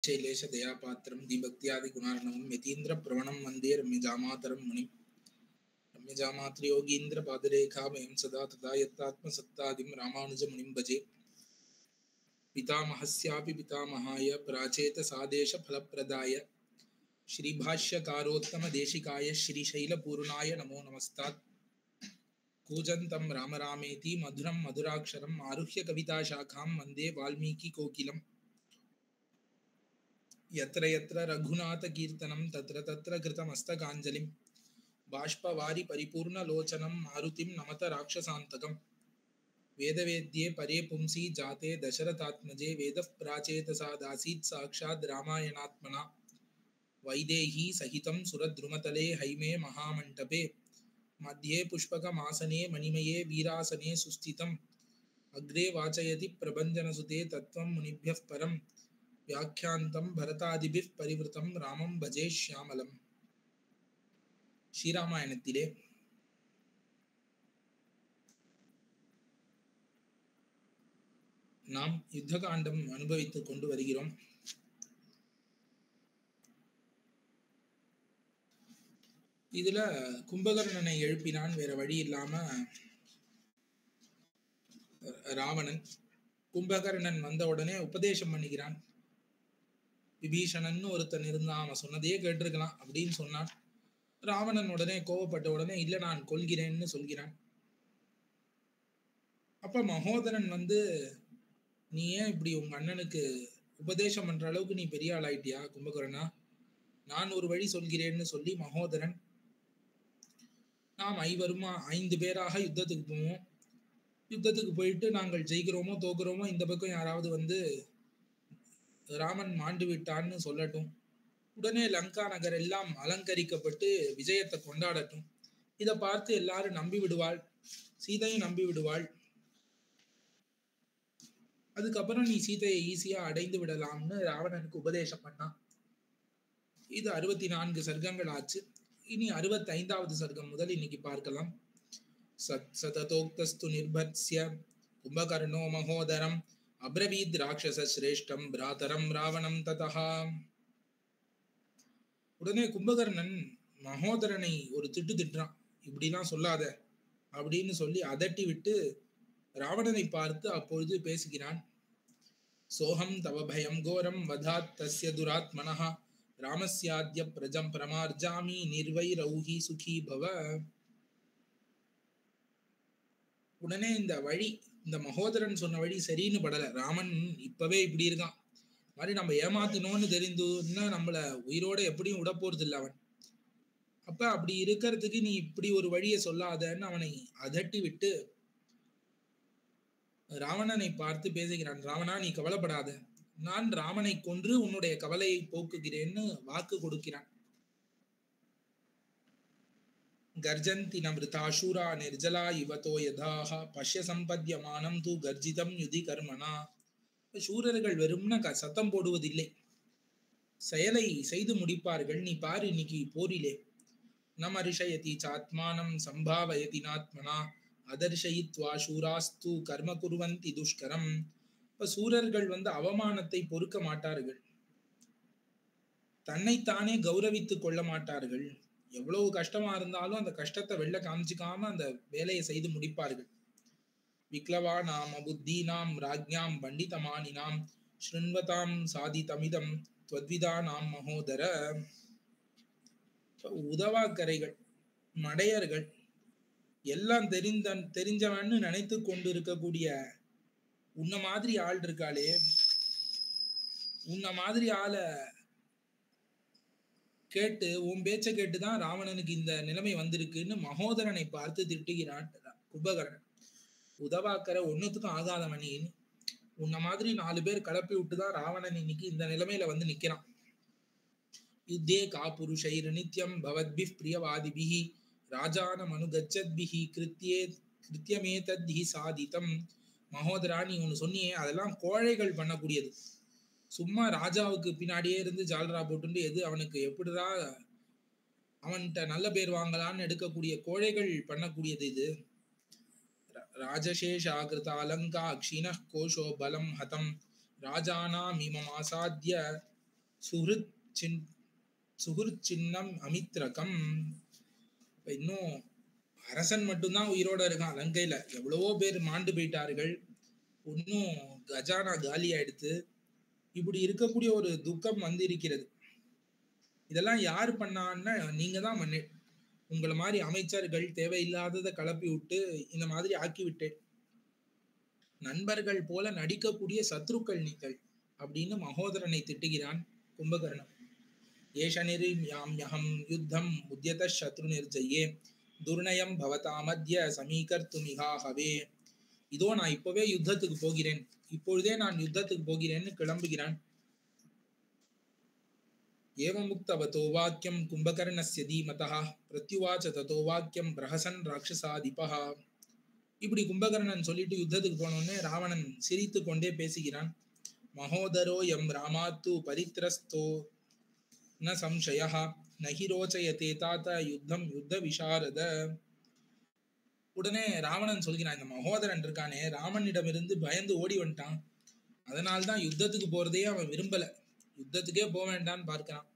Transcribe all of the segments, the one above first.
शैलेश दयापात्रं दीभक्त्यादिगुणार्णवं यतीन्द्र प्रवणं वन्दे रम्यजामातरं मुनिं रम्यजामातृयोगीन्द्रपादरेखामयं सदा तदा यत्तात्मसत्तादिं रामानुजमुनिं भजे। पितामहस्यापि पितामहाय प्राचेतसादेशफलप्रदाय श्रीभाष्यकारोत्तमदेशिकाय श्रीशैलपूर्णाय नमो नमस्तात्। कूजन्तं राम रामेति मधुरं मधुराक्षरम् आरुह्य कविताशाखां वन्दे वाल्मीकिकोकिलम्। यत्र यत्र रघुनाथकीर्तनं तत्र तत्र कृतमस्तकाञ्जलिं बाष्पवारि परिपूर्णलोचनं मारुतिं नमत राक्षसान्तकम्। वेदवेद्ये परे पुंसी जाते दशरथात्मजे वेदः प्राचेतसादासीत् साक्षात् रामायणात्मना। वैदेही सहितं सुरद्रुमतले हैमे महामण्टपे मध्ये पुष्पकमासने मणिमये वीरासने सुस्थितम्। अग्रे वाचयति प्रभञ्जनसुते तत्त्वं मुनिभ्यः परं व्याख्यान्तं भरतादिभिः परिवृतं रामं भजे श्यामलम्. ஸ்ரீராமாயணத்திலே நாம் யுத்த காண்டம் அனுபவித்துக் கொண்டு வருகிறோம். இதுல கும்பகர்ணனை எழுப்பினான், வேற வழி இல்லாம ராவணன். கும்பகர்ணன் வந்த உடனே உபதேசம் பண்ணிக்கிறான். விபீஷணன் ஒருத்தன் இருந்தான், அவன் சொன்னதையே கேட்டிருக்கலாம் அப்படின்னு சொன்னான். ராவணன் உடனே கோவப்பட்ட உடனே இல்ல நான் கொல்கிறேன்னு சொல்கிறான். அப்ப மகோதரன் நீ ஏன் இப்படி உங்க அண்ணனுக்கு உபதேசம் பண்ற அளவுக்கு நீ பெரிய ஆள் ஆயிட்டியா கும்பகர்ணா, நான் ஒரு வழி சொல்கிறேன்னு சொல்லி மகோதரன் நாம் 5 பேராக யுத்தத்துக்கு போவோம். யுத்தத்துக்கு போயிட்டு நாங்கள் ஜெயிக்கிறோமோ தோக்குறோமோ இந்த பக்கம் யாராவது ராமன் மாண்டு விட்டான்னு சொல்லட்டும். உடனே லங்கா நகர் எல்லாம் அலங்கரிக்கப்பட்டு விஜயத்தை கொண்டாடட்டும். இதை பார்த்து எல்லாரும் நம்பி விடுவாள், சீதையும் நம்பி விடுவாள். அதுக்கப்புறம் நீ சீதையை ஈஸியா அடைந்து விடலாம்னு ராவணனுக்கு உபதேசம் பண்ணான். இது 64 சர்க்கங்கள் ஆச்சு. இனி 65வது சர்க்கம் முதல் இன்னைக்கு பார்க்கலாம். சததோக்தஸ்து நிர்பத்ஸ்ய கும்பகர்ணோ மகோதரம் அப்ரவீத் ராட்சச சிரேஷ்டம் பிராதரம் ராவணம் ததஹா. உடனே கும்பகர்ணன் மகோதரனை ஒரு திட்டுறான். இப்படிலாம் சொல்லாத அப்படின்னு சொல்லி அதட்டி விட்டு ராவணனை பார்த்து அப்பொழுது பேசுகிறான். சோகம் தவ பயம் கோரம் வதாத் தஸ்ய துராத்மனஹ ராமஸ்யாத்ய பிரஜம் பிரமார்ஜாமி நிர்வைரௌஹி சுகி பவ. உடனே இந்த மகோதரன் சொன்ன வழி சரின்னு படல. ராமன் இப்பவே இப்படி இருக்கான், மாதிரி நம்ம ஏமாத்தினோன்னு தெரிந்துன்னா நம்மள உயிரோட எப்படியும் விட போறது இல்லை அவன். அப்ப அப்படி இருக்கிறதுக்கு நீ இப்படி ஒரு வழியை சொல்லாதன்னு அவனை அதட்டி விட்டு ராவணனை பார்த்து பேசுகிறான். ராவணா, நீ கவலைப்படாத, நான் ராமனை கொன்று உன்னுடைய கவலையை போக்குகிறேன்னு வாக்கு கொடுக்கிறான். கர்ஜந்தி நமிருதாசூரா நிர்ஜலா இவதோ யதாக பஷ்ய சம்பத்யமானம் தூ கர்ஜிதம் யுதி கர்மனா. சூரர்கள் வெறும்னா சத்தம் போடுவதில்லை, செயலை செய்து முடிப்பார்கள். நீ பாரு, இன்னைக்கு போரிலே நமரிஷயதி சாத்மானம் சம்பாவயதி நாத்மனா அதர்ஷயித்வா சூராஸ்து கர்ம குர்வந்தி துஷ்கரம். இப்ப சூரர்கள் அவமானத்தை பொறுக்க மாட்டார்கள், தன்னைத்தானே கௌரவித்துக் கொள்ள மாட்டார்கள். எவ்வளவு கஷ்டமா இருந்தாலும் அந்த கஷ்டத்தை வெளில காமிச்சிக்காம அந்த வேலையை செய்து முடிப்பார்கள். விக்லவா நாம் புத்தீனாம் ராஜ்ஞாம் பண்டிதமானினாம் ஸ்ருண்வதாம் சாதிதமிதம் த்வத்விதா நாம் மகோதர. உதவாக்கரைகள், மடையர்கள், எல்லாம் தெரிஞ்சவன்னு நினைத்து கொண்டு இருக்கக்கூடிய உன்ன மாதிரி ஆள் இருக்காளே, உன்ன மாதிரி ஆளை கேட்டு உன் பேச்ச கேட்டுதான் ராவணனுக்கு இந்த நிலைமை வந்திருக்குன்னு மகோதரனை பார்த்து திட்டுகிறான் கும்பகர்ணன். உதவாக்கர ஒன்னுத்துக்கும் ஆகாதவனின்னு உன்ன மாதிரி 4 பேர் கலப்பி விட்டுதான் ராவணன் இன்னைக்கு இந்த நிலைமையில நிக்கிறான். யுத்தே கா புருஷைர் நித்யம் பவத்பி பிரியவாதிபிஹி ராஜானம் அனுகச்சத்பிஹி கிருத்தியமே தத்ஹி சாதிதம். மகோதரா, நீ ஒன்னு சொன்னியே அதெல்லாம் கோழைகள் பண்ணக்கூடியது. சும்மா ராஜாவுக்கு பின்னாடியே இருந்து ஜால்ரா போட்டு எது அவனுக்கு எப்படிடா அவன்கிட்ட நல்ல பேர் வாங்கலான்னு எடுக்கக்கூடிய கோழைகள் பண்ணக்கூடியது இது. ராஜசேஷாகிருத அலங்கா க்ஷீண கோஷோ பலம் ஹதம் ராஜானாம் இமம் ஆசாத்ய சுஹிருத் சின் சுஹிருத் சின்னம் அமித்ரகம். இன்னும் அரசன் மட்டும்தான் உயிரோட இருக்கான் லங்கையில. எவ்வளவோ பேர் மாண்டு போயிட்டார்கள். இன்னும் கஜானா காலி ஆயிடுத்து. இப்படி இருக்கக்கூடிய ஒரு துக்கம் வந்து இருக்கிறது. இதெல்லாம் யாரு பண்ணான்னா நீங்க தான் பண்ணு. உங்களை மாதிரி அமைச்சர்கள் தேவையில்லாததை கலப்பி விட்டு இந்த மாதிரி ஆக்கி விட்டேன். நண்பர்கள் போல நடிக்கக்கூடிய சத்ருக்கள் நீங்கள் அப்படின்னு மகோதரனை திட்டுகிறான் கும்பகர்ணன். ஏஷனிரிம்யாம்யஹம் யுத்தம் உத்யத சத்ரு நிர்ஜயே துர்நயம் பவதா மத்ய சமீகர்த்துமிகாஹவே. இதோ நான் இப்பவே யுத்தத்துக்கு போகிறேன், இப்பொழுதே நான் யுத்தத்துக்கு போகிறேன்னு கிளம்புகிறான். ஏவமுக்தவதோ வாக்கியம் கும்பகர்ணஸ்ய தீமதः பிரத்யுவாச்ச ததோ வாக்கியம் பிரஹசன் ராட்சசாதிபः. இப்படி கும்பகர்ணன் சொல்லிட்டு யுத்தத்துக்கு போனோடனே ராவணன் சிரித்து கொண்டே பேசுகிறான். மகோதரோ எம் ராமாத்து பரித்ரஸ்தோ ந சம்சயः நஹி ரோச்சயதே தாத யுத்தம் யுத்த விஷாரத. உடனே ராவணன் சொல்கிறான், இந்த மகோதரன் இருக்கானே ராமனிடமிருந்து பயந்து ஓடி வந்துட்டான், அதனால்தான் யுத்தத்துக்கு போறதே அவன் விரும்பல, யுத்தத்துக்கே போக வேண்டான்னு பார்க்கிறான்.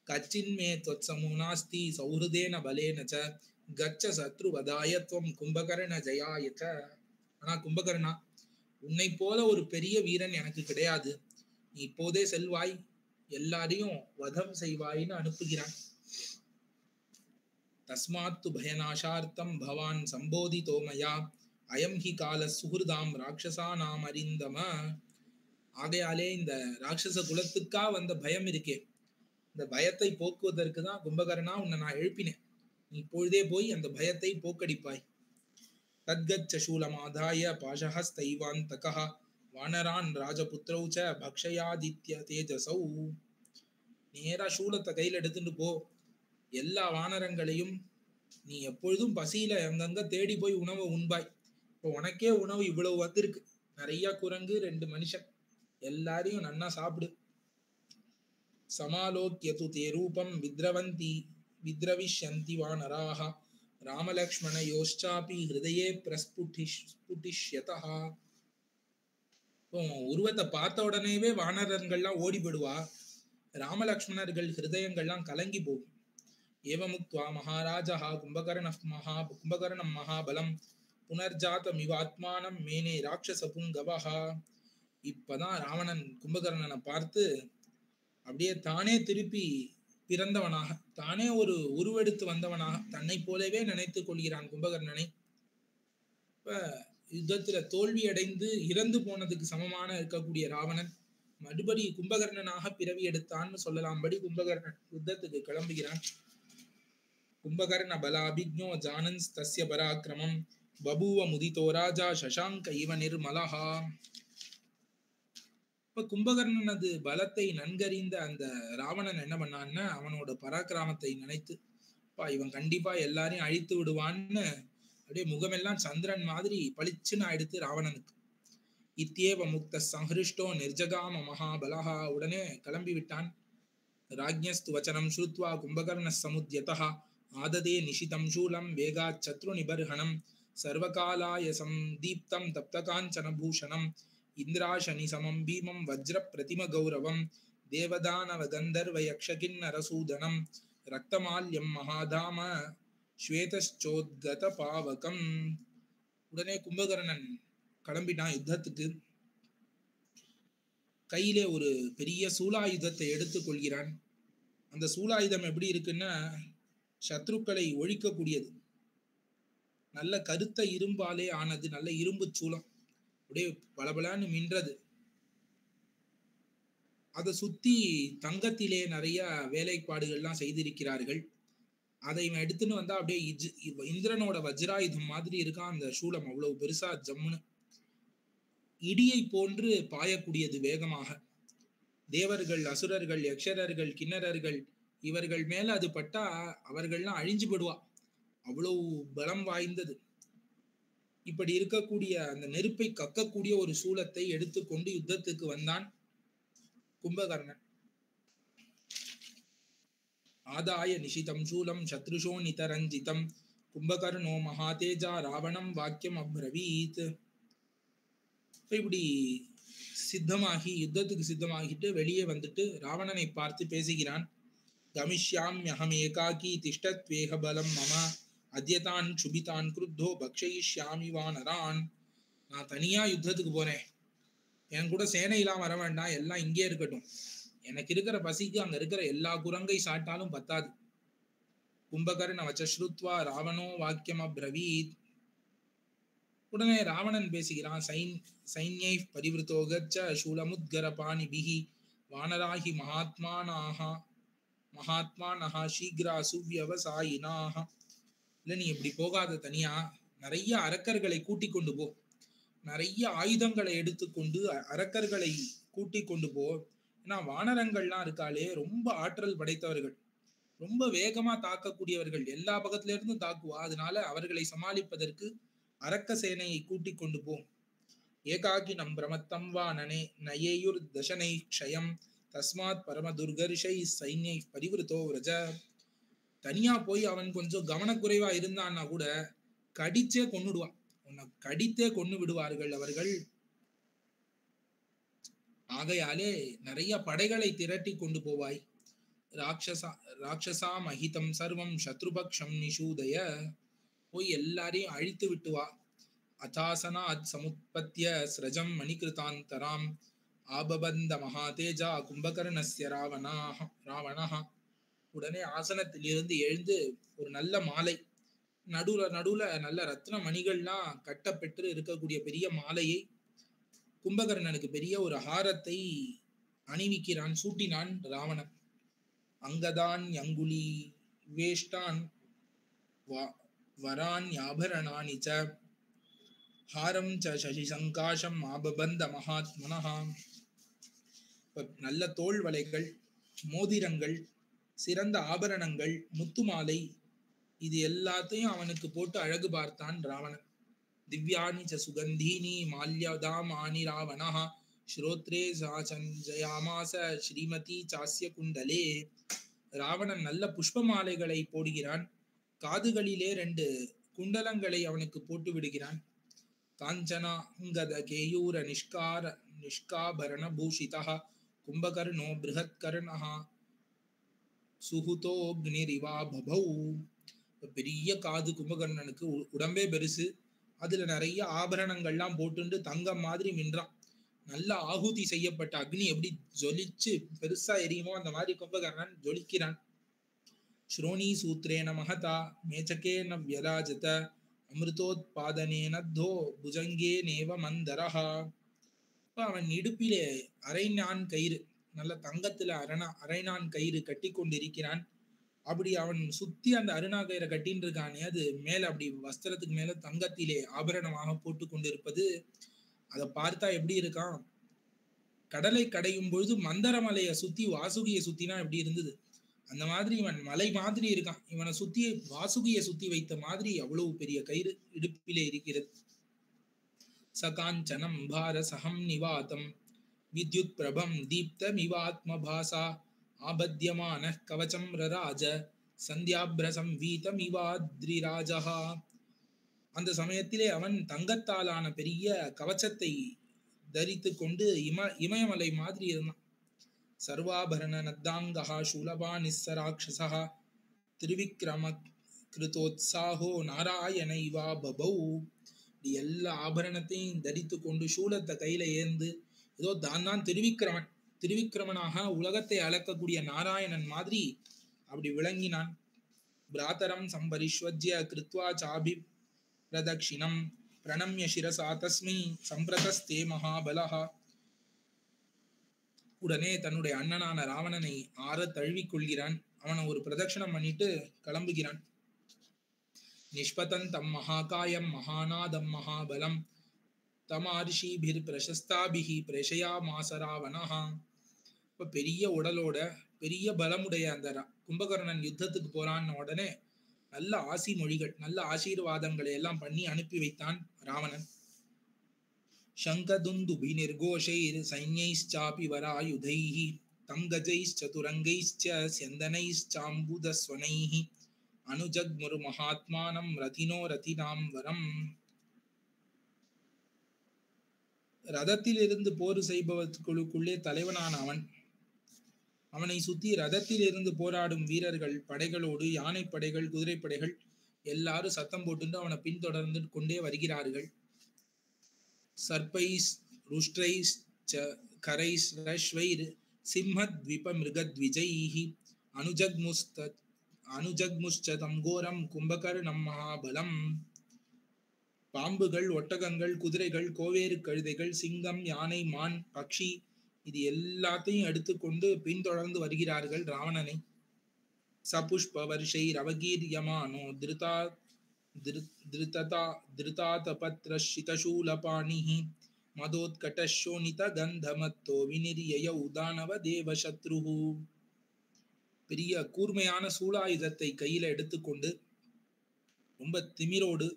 கச்சின்மே தொத்சமோ நாஸ்தி சௌஹிருதேன பலேனச்ச கச்ச சத்ரு வதாயத்வம் கும்பகர்ண ஜயாயச்ச. ஆனா கும்பகர்ணா, உன்னை போல ஒரு பெரிய வீரன் எனக்கு கிடையாது, நீ இப்போதே செல்வாய், எல்லாரையும் வதம் செய்வாயின்னு அனுப்புகிறான். தஸ்மாத்து பயநாசார்த்தம் பவான் சம்போதிதோ மயா அயம் ஹி கால சுஹிருதாம் ராட்சசானாம் அரிந்தம. ஆகையாலே இந்த ராட்சச குலத்துக்கா வந்த பயம் இருக்கே, இந்த பயத்தை போக்குவதற்கு தான் கும்பகர்ணா உன்னை நான் எழுப்பினேன், நீ இப்பொழுதே போய் அந்த பயத்தை போக்கடிப்பாய். தத்கச்ச சூலமாதாய பாஷஹஸ்தைவாந்தகஹ வானரான் ராஜபுத்ரௌ ச பக்ஷயாதித்ய தேஜசௌ. நேரா சூலத்தை கையில் எடுத்துட்டு போ, எல்லா வானரங்களையும் நீ எப்பொழுதும் பசியில அங்கங்க தேடி போய் உணவை உண்பாய். இப்போ உனக்கே உணவு இவ்வளவு வந்திருக்கு, நிறைய குரங்கு 2 மனுஷன், எல்லாரையும் நன்னா சாப்பிடு. சமாலோக்கியது தே ரூபம் வித்ரவந்தி வித்ரவிஷ்யந்தி வானராஹ ராமலக்ஷ்மணயோஷ்சாபி ஹிருதயே பிரஸ்புட்டிஷ்யதஹ. உருவத்தை பார்த்த உடனேவே வானரங்கள்லாம் ஓடி போடுவா, ராமலக்ஷ்மணர்கள் ஹிருதயங்கள்லாம் கலங்கி போகும். ஏவமுக்த்வா மகாராஜா கும்பகர்ணம் மகாபலம் புனர்ஜாதமிவாத்மானம் மேனே ராட்சச புங்கவஹா. இப்பதான் ராவணன் கும்பகர்ணனை பார்த்து அப்படியே தானே திருப்பி பிறந்தவனாக, தானே ஒரு உருவெடுத்து வந்தவனாக தன்னை போலவே நினைத்து கொள்கிறான் கும்பகர்ணனை. இப்ப யுத்தத்துல தோல்வி அடைந்து இறந்து போனதுக்கு சமமான இருக்கக்கூடிய ராவணன் மறுபடி கும்பகர்ணனாக பிறவி எடுத்தான்னு சொல்லலாம்படி கும்பகர்ணன் யுத்தத்துக்கு கிளம்புகிறான். கும்பகர்ண பலாபிஜ்ஞோ ஜானன்ஸ் தஸ்ய பராக்கிரமம் பபூவ முதிதோ ராஜா சசாங்க இவ நிர்மலஹா. இப்ப கும்பகர்ணனது பலத்தை நன்கறிந்த அந்த ராவணன் என்ன பண்ணான்னா, அவனோட பராக்கிரமத்தை நினைத்து இவன் கண்டிப்பா எல்லாரையும் அழித்து விடுவான்னு அப்படியே முகமெல்லாம் சந்திரன் மாதிரி பளிச்சுன்னு ஆயிடுத்து ராவணனுக்கு. இத்தியேவ முக்த சங்கிருஷ்டோ நிர்ஜகாம மகாபலஹா. உடனே கிளம்பி விட்டான். ராஜ்ஞஸ்து வச்சனம் ஸ்ருத்வா கும்பகர்ண சமுத்யதஹ ஆததே நிஷிதம் சூலம் வேகாத் சத்ரு நிபர்ஹணம் சர்வகாலாய சம்தீப்தம் தப்தகாஞ்சன பூஷணம் இந்திராசனி சமம் பீமம் வஜ்ர பிரதிம கௌரவம் தேவதானவ கந்தர்வ யக்ஷகின்னரசூதனம் ரக்தமால்யம் மகாதாம ஸ்வேதச்சோத்கத பாவகம். உடனே கும்பகர்ணன் கிளம்பிட்டான் யுத்தத்துக்கு. கையிலே ஒரு பெரிய சூலாயுதத்தை எடுத்துக் கொள்கிறான். அந்த சூலாயுதம் எப்படி இருக்குன்னா, சத்ருக்களை ஒழிக்கக்கூடியது, நல்ல கருத்த இரும்பாலே ஆனது, நல்ல இரும்பு சூலம், அப்படியே பளபளன்னு மின்றது. அதை சுத்தி தங்கத்திலே நிறைய வேலைப்பாடுகள்லாம் செய்திருக்கிறார்கள். அதை இவன் எடுத்துன்னு வந்தா அப்படியே இந்திரனோட வஜ்ராயுதம் மாதிரி இருக்கான் அந்த சூலம், அவ்வளவு பெருசா ஜம்முன்னு இடியை போன்று பாயக்கூடியது வேகமாக. தேவர்கள், அசுரர்கள், யக்ஷரர்கள், கிண்ணறர்கள் இவர்கள் மேல அது பட்டா அவர்கள்லாம் அழிஞ்சு படுவா, அவ்வளவு பலம் வாய்ந்தது. இப்படி இருக்கக்கூடிய அந்த நெருப்பை கக்கக்கூடிய ஒரு சூலத்தை எடுத்துக்கொண்டு யுத்தத்துக்கு வந்தான் கும்பகர்ணன். ஆதாய நிஷிதம் சூலம் சத்ருஷோ நிதரஞ்சிதம் கும்பகர்ணோ மகாதேஜா ராவணம் வாக்கியம் அப்ரவீத். இப்படி சித்தமாகி யுத்தத்துக்கு சித்தமாகிட்டு வெளியே வந்துட்டு ராவணனை பார்த்து பேசுகிறான். கமிஷ்யாம்யஹம் ஏகாகி திஷ்டத்வேக பலம் மம அத்யதான் சுபிதான் குருத்தோ பக்ஷயிஷ்யாமி வானரான். நான் தனியா யுத்தத்துக்கு போறேன், என் கூட சேனையெல்லாம் வர வேண்டாம், எல்லாம் இங்கே இருக்கட்டும். எனக்கு இருக்கிற பசிக்கு அங்க இருக்கிற எல்லா குரங்கை சாட்டாலும் பத்தாது. கும்பகர்ண வச்சஸ்ருத்வா ராவணோ வாக்கியம் அப்ரவீத். உடனே ராவணன் பேசுகிறான். சைன்யை பரிவிருத்தோ கச்ச சூலமுத்கர பாணிபிஹி வானராகி மகாத்மானஹ சீக்ரா சுவ்யவசாயினாஹ. இல்ல, நீ இப்படி போகாத, தனியா நிறைய அரக்கர்களை கூட்டிக் கொண்டு போ, நிறைய ஆயுதங்களை எடுத்துக்கொண்டு அரக்கர்களை கூட்டிக் கொண்டு போ. ஏன்னா வானரங்கள்லாம் இருக்காளே ரொம்ப ஆற்றல் படைத்தவர்கள், ரொம்ப வேகமா தாக்கக்கூடியவர்கள், எல்லா பக்கத்துல இருந்தும் தாக்குவா. அதனால அவர்களை சமாளிப்பதற்கு அரக்க சேனையை கூட்டிக் கொண்டு போ. ஏகாகினம் பிரமத்தம் வா நயேயுர் தசனை க்ஷயம் தஸ்மாத் பரம துர்கர்ஷை சைன்யை பரிவிருத்தோ விரஜ. தனியா போய் அவன் கொஞ்சம் கவனக்குறைவா இருந்தான்னா கூட கடிச்சே கொன்னுடுவான், உன்னை கடித்தே கொன்னு விடுவார்கள் அவர்கள். ஆகையாலே நிறைய படைகளை திரட்டி கொண்டு போவாய். ராட்சசா மஹிதம் சர்வம் சத்ருபக்ஷம் நிஷூதய. போய் எல்லாரையும் அழித்து விட்டு வா. அதாசனா சமுத்பத்ய ஸ்ரஜம் மணிகிருதாந்தராம் ஆபபந்த மகாதேஜா கும்பகர்ணஸ்ய ராவணஹ. உடனே ஆசனத்திலிருந்து எழுந்து ஒரு நல்ல மாலை, நடுவுல நல்ல ரத்ன மணிகள்லாம் கட்டப்பெற்று இருக்கக்கூடிய பெரிய மாலையை, கும்பகர்ணனுக்கு பெரிய ஒரு ஹாரத்தை அணிவிக்கிறான், சூட்டினான் ராவணன். அங்கதான் அங்குலி வேஷ்டான் வரான்யாபரணானி ச ஹாரம் ச சசி சங்காஷம் ஆபபந்த மகாத்மனஹா. நல்ல தோல் வளைகள், மோதிரங்கள், சிறந்த ஆபரணங்கள், முத்து மாலை, இது எல்லாத்தையும் அவனுக்கு போட்டு அழகு பார்த்தான் ராவணன். திவ்யானி ச சுகந்தீனி மால்யதாம் ஆனி ராவணஹா ஸ்ரோத்ரே சாசஞ்சயாமாச ஸ்ரீமதி சாஸ்ய குண்டலே. ராவணன் நல்ல புஷ்ப மாலைகளை போடுகிறான், காதுகளிலே 2 குண்டலங்களை அவனுக்கு போட்டு விடுகிறான். காஞ்சனா அங்கத கேயூர நிஷ்காபரண பூஷிதா கும்பகர்ணோ பிருஹத்கர்ணஹ சுஹுதோக்னிரிவா பபௌ. பெரிய காது கும்பகர்ணனுக்கு, உடம்பே பெருசு, அதுல நிறைய ஆபரணங்கள்லாம் போட்டுண்டு தங்கம் மாதிரி மின்றான். நல்ல ஆகுதி செய்யப்பட்ட அக்னி எப்படி ஜொலிச்சு பெருசா எரியுமோ அந்த மாதிரி கும்பகர்ணன் ஜொலிக்கிறான். ஸ்ரோணி சூத்ரேன மகதா மேச்சகேன வியராஜத அமிர்தோத்பாதனேன தோ புஜங்கே நேவ மந்தரஹா. அவன் இடுப்பிலே அரைநான் கயிறு, நல்ல தங்கத்துல அரைநான் கயிறு கட்டி கொண்டிருக்கிறான். அப்படி அவன் சுத்தி அந்த அருணா கயிறை கட்டின்னு இருக்கானே, அது மேல அப்படி வஸ்திரத்துக்கு மேல தங்கத்திலே ஆபரணமாக போட்டு கொண்டிருப்பது, அதை பார்த்தா எப்படி இருக்கான், கடலை கடையும் பொழுது மந்தர மலையை சுத்தி வாசுகியை சுத்தினா எப்படி இருந்தது அந்த மாதிரி இவன் மலை மாதிரி இருக்கான். இவனை சுத்தி வாசுகியை சுத்தி வைத்த மாதிரி அவ்வளவு பெரிய கயிறு இடுப்பிலே இருக்கிறது. சகாஞ்சனம் பாரசஹம் நிவாதம் வித்யுத் பிரபம் தீப்தமிவாத்ம பாசா ஆபத்யமான கவச்சம் ரராஜ சந்தியாபிரசம் வீதம் இவாத்ரிராஜஹா. அந்த சமயத்திலே அவன் தங்கத்தாலான பெரிய கவச்சத்தை தரித்து கொண்டு இமயமலை மாதிரி இருந்தான். சர்வாபரண நத்தாங்கஹா சூலபா நிஸ்ஸராக்ஷசஹ திரிவிக்ரம கிருதோத்சாஹோ நாராயண இவா பபௌ. எல்லா ஆபரணத்தையும் தரித்து கொண்டு சூலத்தை கையில ஏந்து ஏதோ தான் திருவிக்கிரமனாக உலகத்தை அளக்கக்கூடிய நாராயணன் மாதிரி அப்படி விளங்கினான். பிராதரம் சம்பரிஷ்வஜ்ய கிருத்வா சாபி பிரதக்ஷிணம் பிரணம்ய சிரசா தஸ்மை சம்பிரதஸ்தே மகாபலஹா. உடனே தன்னுடைய அண்ணனான ராவணனை ஆற தழுவிக் கொள்கிறான். அவனை ஒரு பிரதட்சணம் பண்ணிட்டு கிளம்புகிறான். நிஷ்பதந்தம் மகாகாயம் மகாநாதம் மகாபலம் தமார்ஷிபிர் பிரசஸ்தாபிஹி பிரேஷயாமாஸ ராவணஹா. இப்ப பெரிய உடலோட பெரிய பலமுடைய அந்த கும்பகர்ணன் யுத்தத்துக்கு போறான்னு உடனே நல்ல ஆசி மொழிகள், நல்ல ஆசீர்வாதங்களை எல்லாம் பண்ணி அனுப்பி வைத்தான் ராவணன். சங்கதுந்துபி நிர்கோஷைர் சைன்யைச்சாபி வராயுதைஹி தம் கஜைச்சதுரங்கைச்ச ஸ்யந்தனைச்சாம்புதஸ்வனைஹி அனுஜக்முர் மகாத்மானம் ரதினோ ரதினாம் வரம். ரதத்தில் இருந்து போர் செய்பவர்களுக்குள்ளே தலைவனான அவனை சுத்தி ரதத்தில் இருந்து போராடும் வீரர்கள் படைகளோடு யானை படைகள் குதிரைப்படைகள் எல்லாரும் சத்தம் போட்டு அவனை பின்தொடர்ந்து கொண்டே வருகிறார்கள். சர்பைஸ் ருஷ்ட்ரைஸ் கரைஸ் ரஷ்வைர் சிம்மத்விப மிருகத்விஜைஹி அனுஜக்முஷ்சதம் கோரம் கும்பகர்ணம் மகாபலம். பாம்புகள், ஒட்டகங்கள், குதிரைகள், கோவேறு கழுதைகள், சிங்கம், யானை, மான், பக்ஷி இது எல்லாத்தையும் எடுத்துக்கொண்டு பின்தொடர்ந்து வருகிறார்கள் ராவணனை. சபுஷ்ப வருஷை ரவகீரியமானோ திருதாதபத்ரஷிதசூலபாணிஹி மதோத்கடசோனித கந்தமத்தோ விநிரியய உதானவ தேவ சத்ருஹு. பெரிய கூர்மையான சூலாயுதத்தை கையில எடுத்துக்கொண்டு ரொம்ப திமிரோடு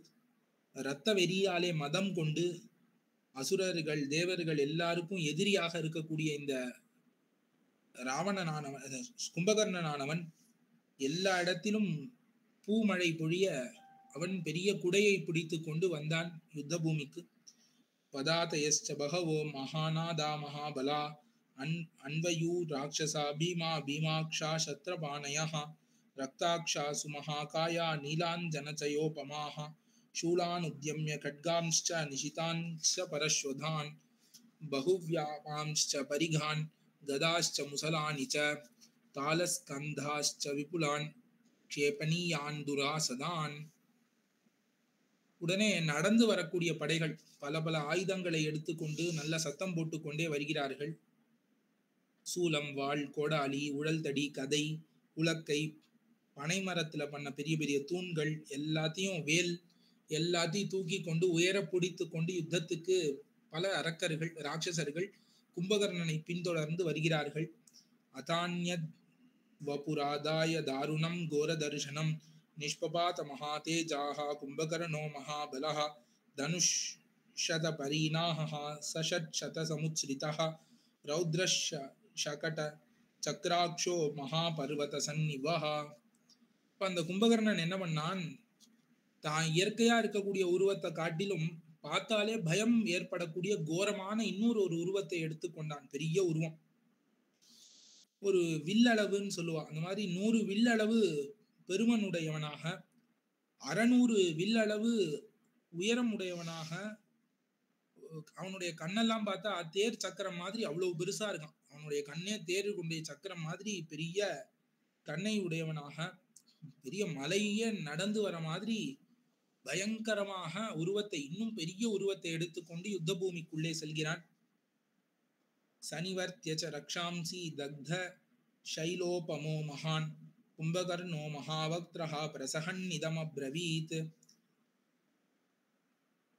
இரத்த வெறியாலே மதம் கொண்டு அசுரர்கள் தேவர்கள் எல்லாருக்கும் எதிரியாக இருக்கக்கூடிய இந்த ராவணனானவன் கும்பகர்ணனானவன் எல்லா இடத்திலும் பூமழை பொழிய அவன் பெரிய குடையை பிடித்து கொண்டு வந்தான் யுத்த பூமிக்கு. பதாதயஸ்ச பகவோ மகாநாதா மகாபலா அன்வயூ ராட்சசா பீமா பீமாக்ஷா சத்ரபாணயः ரக்தாக்ஷா சுமஹாகாயா நீலாஞ்சனச்சயோபமாः शूलान् उद्यम्य खड्गांश्च निशितांश्च परश्वधान् बहुव्यापांश्च परिघान् गदाश्च मुसलानि च तालस्कन्धाश्च विपुलान् क्षेपणीयान् दुरासदान्. உடனே நடந்து வரக்கூடிய படைகள் பல பல ஆயுதங்களை எடுத்துக்கொண்டு நல்ல சத்தம் போட்டு கொண்டே வருகிறார்கள். சூலம், வாள், கோடாலி, உழல்தடி, கதை, உலக்கை, பனைமரத்துல பண்ண பெரிய பெரிய தூண்கள் எல்லாத்தையும் வேல் எல்லாத்தையும் தூக்கி கொண்டு உயர பிடித்து கொண்டு யுத்தத்துக்கு பல அரக்கர்கள் ராட்சசர்கள் கும்பகர்ணனை பின்தொடர்ந்து வருகிறார்கள். அதான்யத் வபுராதாய தாருணம் கோரதர்ஷனம் நிஷ்பபாத மகாதேஜாஹ கும்பகர்ணோ மகாபலஹ தனுஷத பரீனாஹ சஷட்சத சமுச்ரிதஹ ரௌத்ரஷ சகட சக்ராக்ஷோ மகாபர்வத சந்நிவஹ. இப்ப அந்த கும்பகர்ணன் என்ன பண்ணான், தான் இயற்கையா இருக்கக்கூடிய உருவத்தை காட்டிலும் பார்த்தாலே பயம் ஏற்படக்கூடிய கோரமான இன்னொரு ஒரு உருவத்தை எடுத்துக்கொண்டான். பெரிய உருவம், ஒரு வில்லளவுன்னு சொல்லுவா, அந்த மாதிரி 100 வில்லளவு பெருமனுடையவனாக 600 வில்லளவு உயரம் உடையவனாக. அவனுடைய கண்ணெல்லாம் பார்த்தா தேர் சக்கரம் மாதிரி அவ்வளவு பெருசா இருக்கான். அவனுடைய கண்ணே தேர் கொண்டைய சக்கரம் மாதிரி பெரிய கண்ணை உடையவனாக, பெரிய மலையே நடந்து வர மாதிரி பயங்கரமாக உருவத்தை இன்னும் பெரிய உருவத்தை எடுத்துக்கொண்டு யுத்த பூமிக்குள்ளே செல்கிறான். சனிவர்த்தியச்ச ரக்ஷாம்சி தக்த ஷைலோபமோ மகான் கும்பகர்ணோ மகாவக்த்ரஹா பிரசஹன்னிதமப்ரவீத்.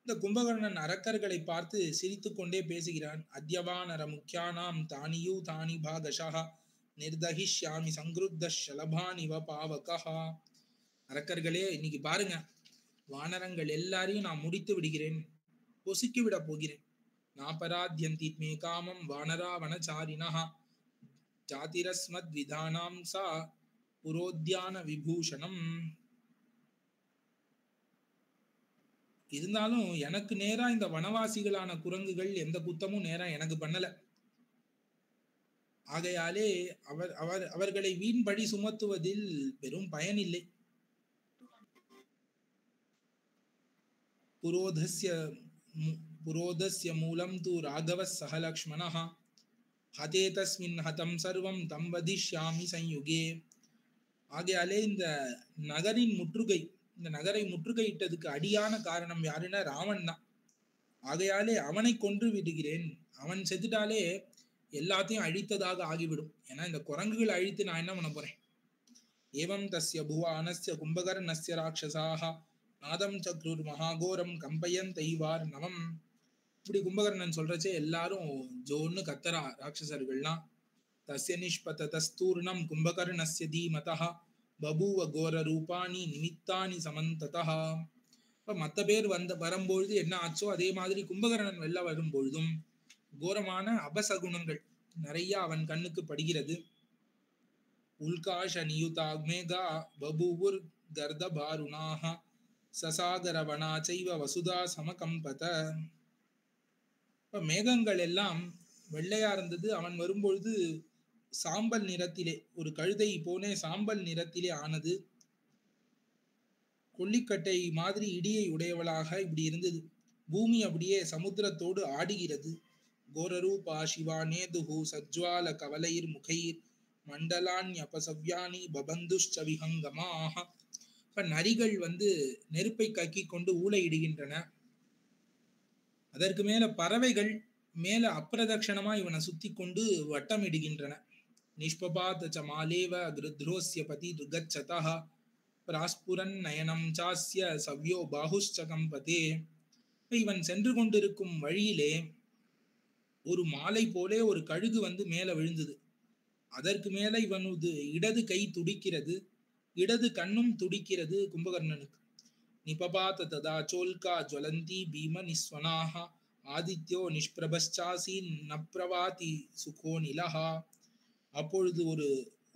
இந்த கும்பகர்ணன் அரக்கர்களை பார்த்து சிரித்து கொண்டே பேசுகிறான். அத்யவானர முக்கியானாம் தானியூ தானி பாகஷஹ நிர்தஹிஷ்யாமி சங்கிருத்த ஷலபானிவ பாவகஹா. அரக்கர்களே, இன்னைக்கு பாருங்க, வானரங்கள் எல்லாரையும் நான் முடித்து விடுகிறேன், பொசுக்கி விட போகிறேன். நாபராத்யந்தி மே காமம் வானரா வனச்சாரிணஹ ஜாதிரஸ்மத் விதானாம் சா புரோத்யான விபூஷணம். இருந்தாலும் எனக்கு நேரா இந்த வனவாசிகளான குரங்குகள் எந்த குத்தமும் நேரா எனக்கு பண்ணல. ஆகையாலே அவர்களை வீண் பழி சுமத்துவதில் பெரும் பயனில்லை. புரோதஸ்ய மூலம் து ராகவ சஹலக்ஷ்மணஹ ஹதே தஸ்மின் ஹதம் சர்வம் தம் வதிஷ்யாமி சயுகே. ஆகையாலே இந்த நகரின் முற்றுகை, இந்த நகரை முற்றுகையிட்டதுக்கு அடியான காரணம் யாருன்னா ராவன் தான். ஆகையாலே அவனை கொன்று விடுகிறேன். அவன் செத்துட்டாலே எல்லாத்தையும் அழித்ததாக ஆகிவிடும். ஏன்னா இந்த குரங்குகள் அழித்து நான் என்ன பண்ண போறேன். ஏவம் தஸ்ய புவானஸ்ய கும்பகர்ணஸ்ய ராட்சசாஹ நாதம் சக்ருர் மகாகோரம் கம்பயன் தைவார் நவம். இப்படி கும்பகர்ணன் சொல்றச்சே எல்லாரும் ஜோன்னு கத்தரா ராட்சசர்கள்லாம். தஸ்ய நிஷ்பத தஸ்தூர்ணம் கும்பகர்ணஸ்ய தீமதஹ பபூவ கோர ரூபாணி நிமித்தானி சமந்ததஹ. இப்ப மற்ற பேர் வரும்பொழுது என்ன ஆச்சோ அதே மாதிரி கும்பகர்ணன் வெளில வரும்பொழுதும் கோரமான அபசகுணங்கள் நிறைய அவன் கண்ணுக்கு படுகிறது. உல்காஷ நியுதாக்மேகா பபூவுர் கர்தபாருணாஹ சசாகரவனா சைவ வசுதா சமகம்பத. இப்ப மேகங்கள் எல்லாம் வெள்ளையா இருந்தது. அவன் வரும்பொழுது சாம்பல் நிறத்திலே, ஒரு கழுதை போனே சாம்பல் நிறத்திலே ஆனது. கொல்லிக்கட்டை மாதிரி இடியை உடையவளாக இப்படி இருந்தது. பூமி அப்படியே சமுத்திரத்தோடு ஆடுகிறது. கோரரூபா சிவா நேதுஹு சஜ்வால கவலைர் முகைர் மண்டலான்யபசவ்யானி பபந்துஷ்ச விஹங்கமாக. இப்ப நரிகள் நெருப்பை கக்கி கொண்டு ஊளையிடுகின்றன. அதற்கு மேல பறவைகள் மேல அப்பிரதட்சணமா இவனை சுத்தி கொண்டு வட்டமிடுகின்றன. நிஷ்பபாத ச மாலேவ கிருத்ரோஸ்ய பதி துர்கச்சதः பிராஸ்புரன் நயனம் சாஸ்ய சவ்யோ பாஹுஷ்ச கம்பதே. இவன் சென்று கொண்டிருக்கும் வழியிலே ஒரு மாலை போலே ஒரு கழுகு மேல விழுந்தது. அதற்கு மேல இவனது இடது கை துடிக்கிறது, இடது கண்ணும் துடிக்கிறது கும்பகர்ணனுக்கு. நிபபாத ததா சோல்கா ஜ்வலந்தி பீம நிஸ்வனாக ஆதித்யோ நிஷ்பிரபச்சாசி நப்ரவாதி சுகோ நிலஹா. அப்பொழுது ஒரு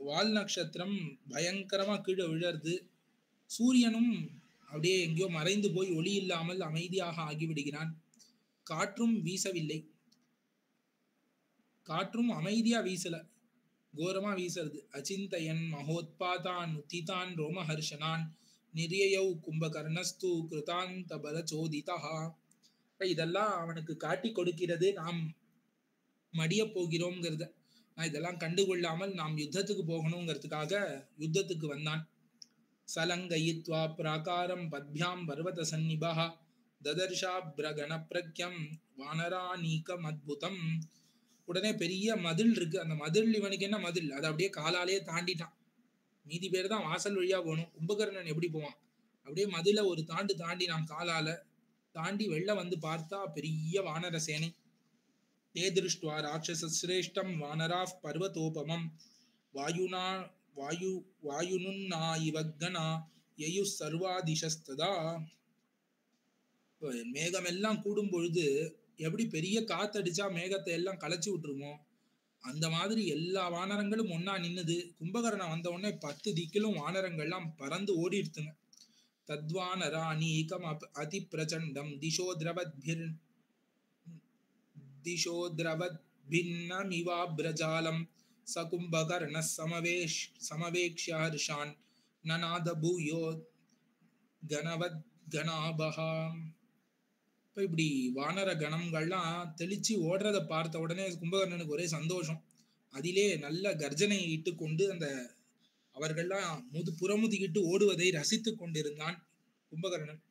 வால் நட்சத்திரம் பயங்கரமா கீழே விழறது. சூரியனும் அப்படியே எங்கேயோ மறைந்து போய் ஒளி இல்லாமல் அமைதியாக ஆகிவிடுகிறான். காற்றும் வீசவில்லை, காற்றும் அமைதியா வீசல, கோரமா வீசுறது. அச்சிந்தயன் மகோத்பாதான் உத்திதான் ரோமஹர்ஷனான் நிரியௌ கும்பகர்ணஸ்து கிருதாந்த பல சோதிதா. இதெல்லாம் அவனுக்கு காட்டி கொடுக்கிறது நாம் மடிய போகிறோம்ங்கிறத. இதெல்லாம் கண்டுகொள்ளாமல் நாம் யுத்தத்துக்கு போகணுங்கிறதுக்காக யுத்தத்துக்கு வந்தான். சலங்கயித்வா பிராகாரம் பத்பியாம் பர்வத சந்நிபஹ ததர்ஷாப்ரகண பிரக்யம் வானராநீகம் அத்புதம். உடனே பெரிய மதில் இருக்கு. அந்த மதில் இவனுக்கு என்ன மதில், அதை அப்படியே காலாலேயே தாண்டிட்டான். மீதி பேர் தான் வாசல் வழியா போகணும். கும்பகர்ணன் எப்படி போவான்? அப்படியே மதில ஒரு தாண்டி நாம் காலால தாண்டி வெளில பார்த்தா பெரிய வானர சேனை. தே திருஷ்டுவா ராட்சசஸ்ரேஷ்டம் வானராஃப் பர்வதோபமம் வாயுனா வாயுனுன்னா இவக்கனா யயு சர்வாதிஷஸ்ததா. மேகம் எல்லாம் கூடும் பொழுது எப்படி பெரிய காத்தடிச்சா மேகத்தை எல்லாம் களைச்சி விட்டுருமோ, அந்த மாதிரி எல்லா வானரங்களும் ஒன்னா நின்னுது. கும்பகர்ணன் வந்த உடனே 10 திக்கிலும் வானரங்கள்லாம் பறந்து ஓடிடுத்துங்க. தத்வானராணீகம் அதி பிரச்சண்டம் திசோ திரவத் பின்னமிவாப்ரஜாலம் சகும்பகர்ண சமவேக்ஷ்ய ஹர்ஷான் நநாத பூயோ கணவத் கணாபஹா. இப்படி வானர கணங்கள்லாம் தெளிச்சு ஓடுறத பார்த்த உடனே கும்பகர்ணனுக்கு ஒரே சந்தோஷம். அதிலே நல்ல கர்ஜனை இட்டு கொண்டு அந்த அவர்கள்லாம் புறமுதுகிட்டு ஓடுவதை ரசித்து கொண்டிருந்தான் கும்பகர்ணன்.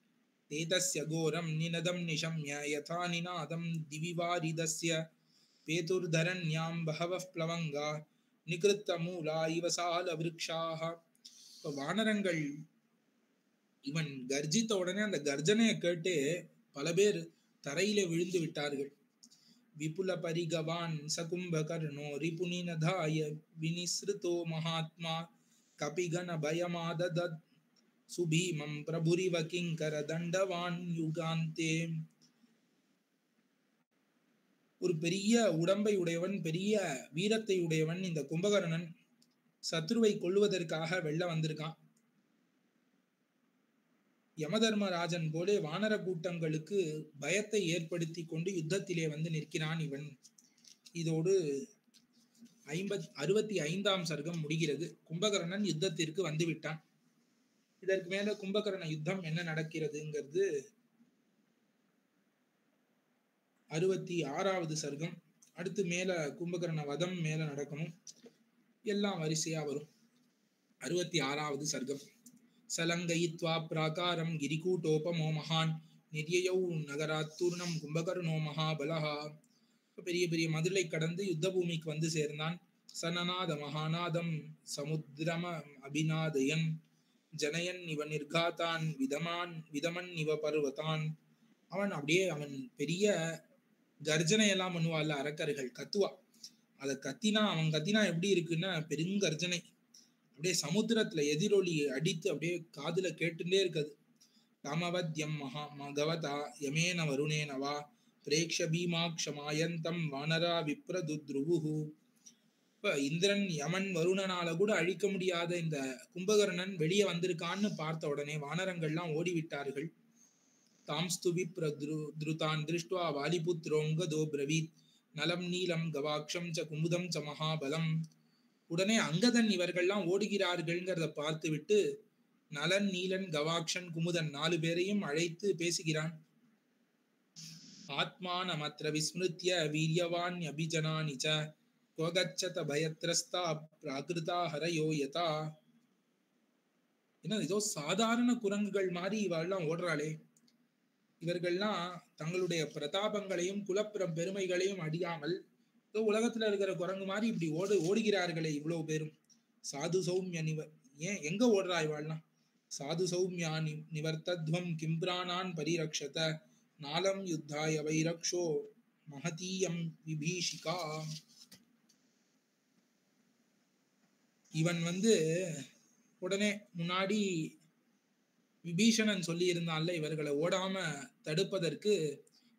தேதஸ்ய கோரம் நினதம் நிஷம்ய யதா நிநாதம் திவிவாரிதஸ்ய பேதுர்தரண்யாம் பஹவஃ ப்ளவங்கா நிகிருத்த மூலா இவசால விருக்ஷாஹ. இப்ப வானரங்கள் இவன் கர்ஜித்த உடனே அந்த கர்ஜனையை கேட்டு பல பேர் தரையில விழுந்து விட்டார்கள். விபுல பரிகவான் சகும்பகர்ணோ ரிபுனினதாய வினிஸ்ருதோ மகாத்மா கபிகண பயமாததத் சுபீமம் பிரபுரிவ கிங்கர தண்டவான் யுகாந்தே. ஒரு பெரிய உடம்பை உடையவன், பெரிய வீரத்தை உடையவன் இந்த கும்பகர்ணன். சத்ருவை கொல்லுவதற்காக வெள்ள வந்திருக்கான். யமதர்மராஜன் போலே வானர கூட்டங்களுக்கு பயத்தை ஏற்படுத்தி கொண்டு யுத்தத்திலே நிற்கிறான் இவன். இதோடு 65ஆம் சர்க்கம் முடிகிறது. கும்பகர்ணன் யுத்தத்திற்கு வந்து விட்டான். இதற்கு மேல கும்பகர்ண யுத்தம் என்ன நடக்கிறதுங்கிறது 66வது சர்க்கம். அடுத்து மேல கும்பகர்ண வதம் மேல நடக்கணும். எல்லாம் வரிசையா வரும். 66வது சர்க்கம். சலங்கயித்வா பிராகாரம் கிரிகூட்டோபமோ மகான் நிரியௌ நகராத்தூர்ணம் கும்பகர்ணோ மகாபலஹா. பெரிய பெரிய மதுரை கடந்து யுத்த பூமிக்கு சேர்ந்தான். சனநாத மகாநாதம் சமுத்திரம அபிநாதயன் ஜனயன் இவ நிர்காத்தான் விதமன் இவ பர்வதான். அவன் பெரிய கர்ஜனை எல்லாம் பண்ணுவாள். அரக்கர்கள் கத்துவா. அதை அவன் கத்தினா எப்படி இருக்குன்னா பெருங்கர்ஜனை. அப்படியே சமுத்திரத்துல எதிரொலி அடித்து அப்படியே காதுல கேட்டுட்டே இருக்குது. ராமவத்யம் மகவதா யமேன வருணேனவா பிரேக்ஷ பீமாக்ஷமாயந்தம் வானரா விப்ரதுத்ருவுஹு. இப்ப இந்திரன் யமன் வருணனால கூட அழிக்க முடியாத இந்த கும்பகர்ணன் வெளியே வந்திருக்கான்னு பார்த்த உடனே வானரங்கள்லாம் ஓடிவிட்டார்கள். தாம்ஸ்து விப்ரத்ருதான் திருஷ்டுவா வாலிபுத்ரோங்கதோ பிரவீத் நலம் நீலம் கவாக்ஷம் ச குமுதம் ச மகாபலம். உடனே அங்கதன் இவர்கள்லாம் ஓடுகிறார்கள்ங்கிறத பார்த்து விட்டு நலன் நீலன் கவாக்ஷன் குமுதன் 4 பேரையும் அழைத்து பேசுகிறான். ஆத்மானமத்ர விஸ்மிருத்ய வீரியவான் அபிஜனானி ச கோகச்சத பயத்ரஸ்தா பிராகிருதா ஹரயோ யதா. ஏன்னா ஏதோ சாதாரண குரங்குகள் மாதிரி இவெல்லாம் ஓடுறாளே, இவர்கள்லாம் தங்களுடைய பிரதாபங்களையும் குலப்புறம் பெருமைகளையும் அடியாமல் ஏதோ உலகத்துல இருக்கிற குரங்கு மாதிரி இப்படி ஓடுகிறார்களே இவ்வளவு பேரும். சாது சௌமிய ஏன் எங்க ஓடுறா இவாள்லாம்? சாது சௌமியா நிவர்த்தத்வம் கிம்பிரானான் பரிரக்ஷத நாலம் யுத்தாய வைரக்ஷோ மகதீயம் விபீஷிகா. இவன் உடனே முன்னாடி விபீஷணன் சொல்லி இருந்தான்ல இவர்களை ஓடாம தடுப்பதற்கு,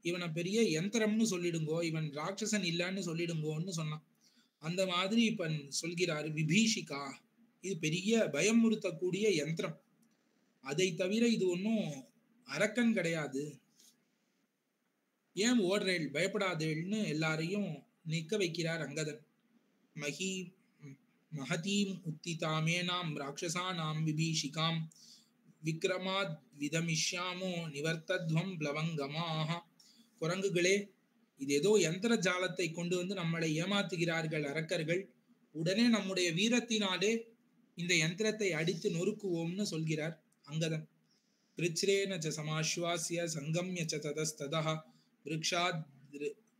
இவனை பெரிய யந்திரம்னு சொல்லிடுங்கோ, இவன் ராட்சசன் இல்லைன்னு சொல்லிடுங்கோன்னு சொன்னான். அந்த மாதிரி இப்ப சொல்கிறாரு விபீஷிகா, இது பெரிய பயமுறுத்தக்கூடிய யந்திரம், அதை தவிர இது ஒன்னும் அரக்கன் கிடையாது, ஏன் ஓடுறேள் பயப்படாதேள்னு எல்லாரையும் நிற்க வைக்கிறார் அங்கதன். மகதீம் உத்திதாமேனாம் ராட்சசானாம் விபீஷிகாம் விக்ரமாத் விதமிஷ்யாமோ நிவர்த்தத்வம் பிளவங்கமாக. குரங்குகளே, இது ஏதோ யந்திர ஜாலத்தை கொண்டு நம்மளை ஏமாத்துகிறார்கள் அரக்கர்கள், உடனே நம்முடைய வீரத்தினாலே இந்த யந்திரத்தை அடித்து நொறுக்குவோம்னு சொல்கிறார் அங்கதன். பிரிச்ரேன ச சமாஸ்வாஸ்ய சங்கம்ய ச ததஸ்ததஹ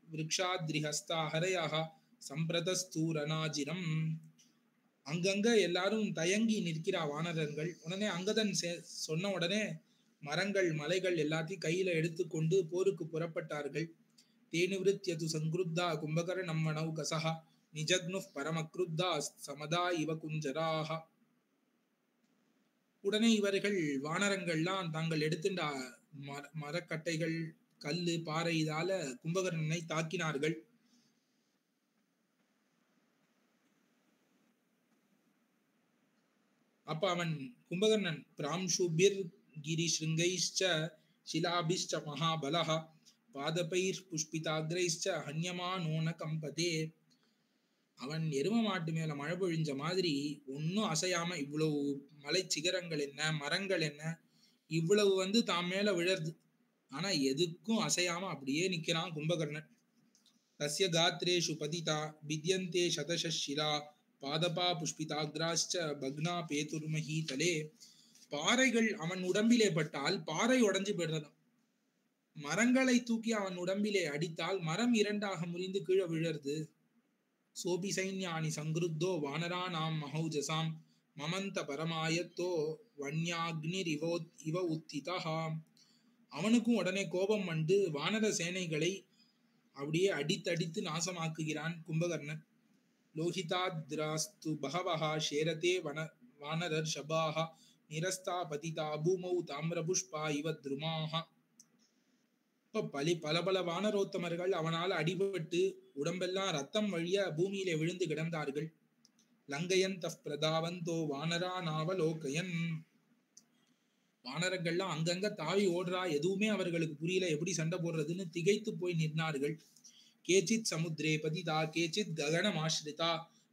விருக்ஷாத்ரிஹஸ்தா ஹரயஹ சம்பிரதஸ்தூரநாஜிரம். அங்கங்க எல்லாரும் தயங்கி நிற்கிறா வானரர்கள். உடனே அங்கதன் சொன்ன உடனே மரங்கள் மலைகள் எல்லாத்தையும் கையில எடுத்துக்கொண்டு போருக்கு புறப்பட்டார்கள். தேனுவிருத்யது சங்குருத்தா கும்பகர்ணம் மணௌகசஹ நிஜக்னு பரமக்ருத்தா சமதா இவ குஞ்சராஹ. உடனே இவர்கள் வானரங்கள்லாம் தாங்கள் எடுத்துட்ட மரக்கட்டைகள் கல்லு பாறை இதால கும்பகர்ணனை தாக்கினார்கள். அப்ப அவன் கும்பகர்ணன் பிராம்சுபிர் கிரிஷ்ருங்கைஷ்ச சிலாபிஷ்ச மகாபலஹ பாதபைர் புஷ்பிதாக்ரைஷ்ச ஹன்யமானோன கம்பதே. அவன் எரும மாட்டு மேல மழை பொழிஞ்ச மாதிரி ஒன்னும் அசையாம, இவ்வளவு மலை சிகரங்கள் என்ன மரங்கள் என்ன இவ்வளவு தாம் மேல விழருது, ஆனா எதுக்கும் அசையாம அப்படியே நிக்கிறான் கும்பகர்ணன். தஸ்ய காத்ரேஷு பதிதா வித்யந்தே சதசஷிலா பாதபா புஷ்பிதாக்ராஷ்ச பக்னா பேதுர்மஹி தலே. பாறைகள் அவன் உடம்பிலே பட்டால் பாறை உடைஞ்சு போயிடுறதாம். மரங்களை தூக்கி அவன் உடம்பிலே அடித்தால் மரம் 2ஆக முறிந்து கீழே விழருது. சோபி சைன்யானி சங்கிருத்தோ வானரானாம் மஹௌஜசாம் மமந்த பரமாயத்தோ வன்யாக்னிர் இவ உத்திதா. அவனுக்கும் உடனே கோபம் வானர சேனைகளை அப்படியே அடித்தடித்து நாசமாக்குகிறான் கும்பகர்ணன். லோஹிதாத்ராஸ்து பகவஹா ஷேரதே வானரர் ஷபாஹா நிரஸ்தா பதிதா பூமௌ தாமிரபுஷ்பா இவ த்ருமாஹா. பல பல வானரோத்தமர்கள் அவனால் அடிபட்டு உடம்பெல்லாம் ரத்தம் வழிய பூமியிலே விழுந்து கிடந்தார்கள். லங்கையன் தஃப் பிரதாவந்தோ வானரா நாவலோகயன். வானரங்கள்லாம் அங்கங்க தாவி ஓடுறா, எதுவுமே அவர்களுக்கு புரியல, எப்படி சண்டை போடுறதுன்னு திகைத்து போய் நின்றார்கள். கேச்சித் சமுத்திரே பதிதா கேச்சித் ககனமாஸ்ரிதா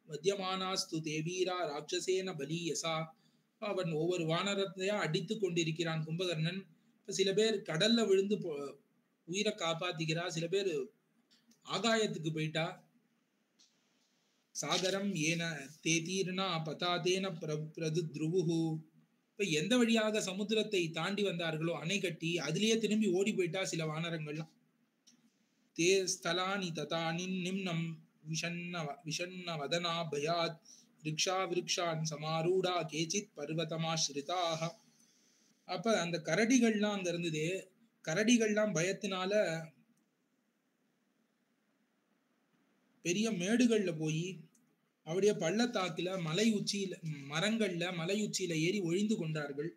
மத்தியமானாஸ்து தேவீரா ராட்சசேன பலீயசா. அவன் ஒவ்வொரு வானரத்தையா அடித்து கொண்டிருக்கிறான் கும்பகர்ணன். சில பேர் கடல்ல விழுந்து உயிரை காப்பாத்திக்கிறா, சில பேர் ஆகாயத்துக்கு போயிட்டா. சாகரம் ஏன தேதீர்னா பதாதேன பிரதுத்ருவுஹு. இப்ப எந்த வழியாக சமுத்திரத்தை தாண்டி வந்தார்களோ அணை கட்டி அதுலயே திரும்பி ஓடி போயிட்டா சில வானரங்கள்லாம். தே ஸ்தலானி ததானி நிம்னம் விஷன்ன வதனா பயாத் ரிக்ஷா விருக்ஷான் சமாரூடா கேச்சித் பர்வதமாஸ்ரிதாக. அப்ப அந்த கரடிகள்லாம் அங்க இருந்தது. கரடிகள்லாம் பயத்தினால பெரிய மேடுகள்ல போய் அப்படியே பள்ளத்தாக்குல மலை உச்சியில மரங்கள்ல மலை உச்சியில ஏறி ஒழிந்து கொண்டார்கள்.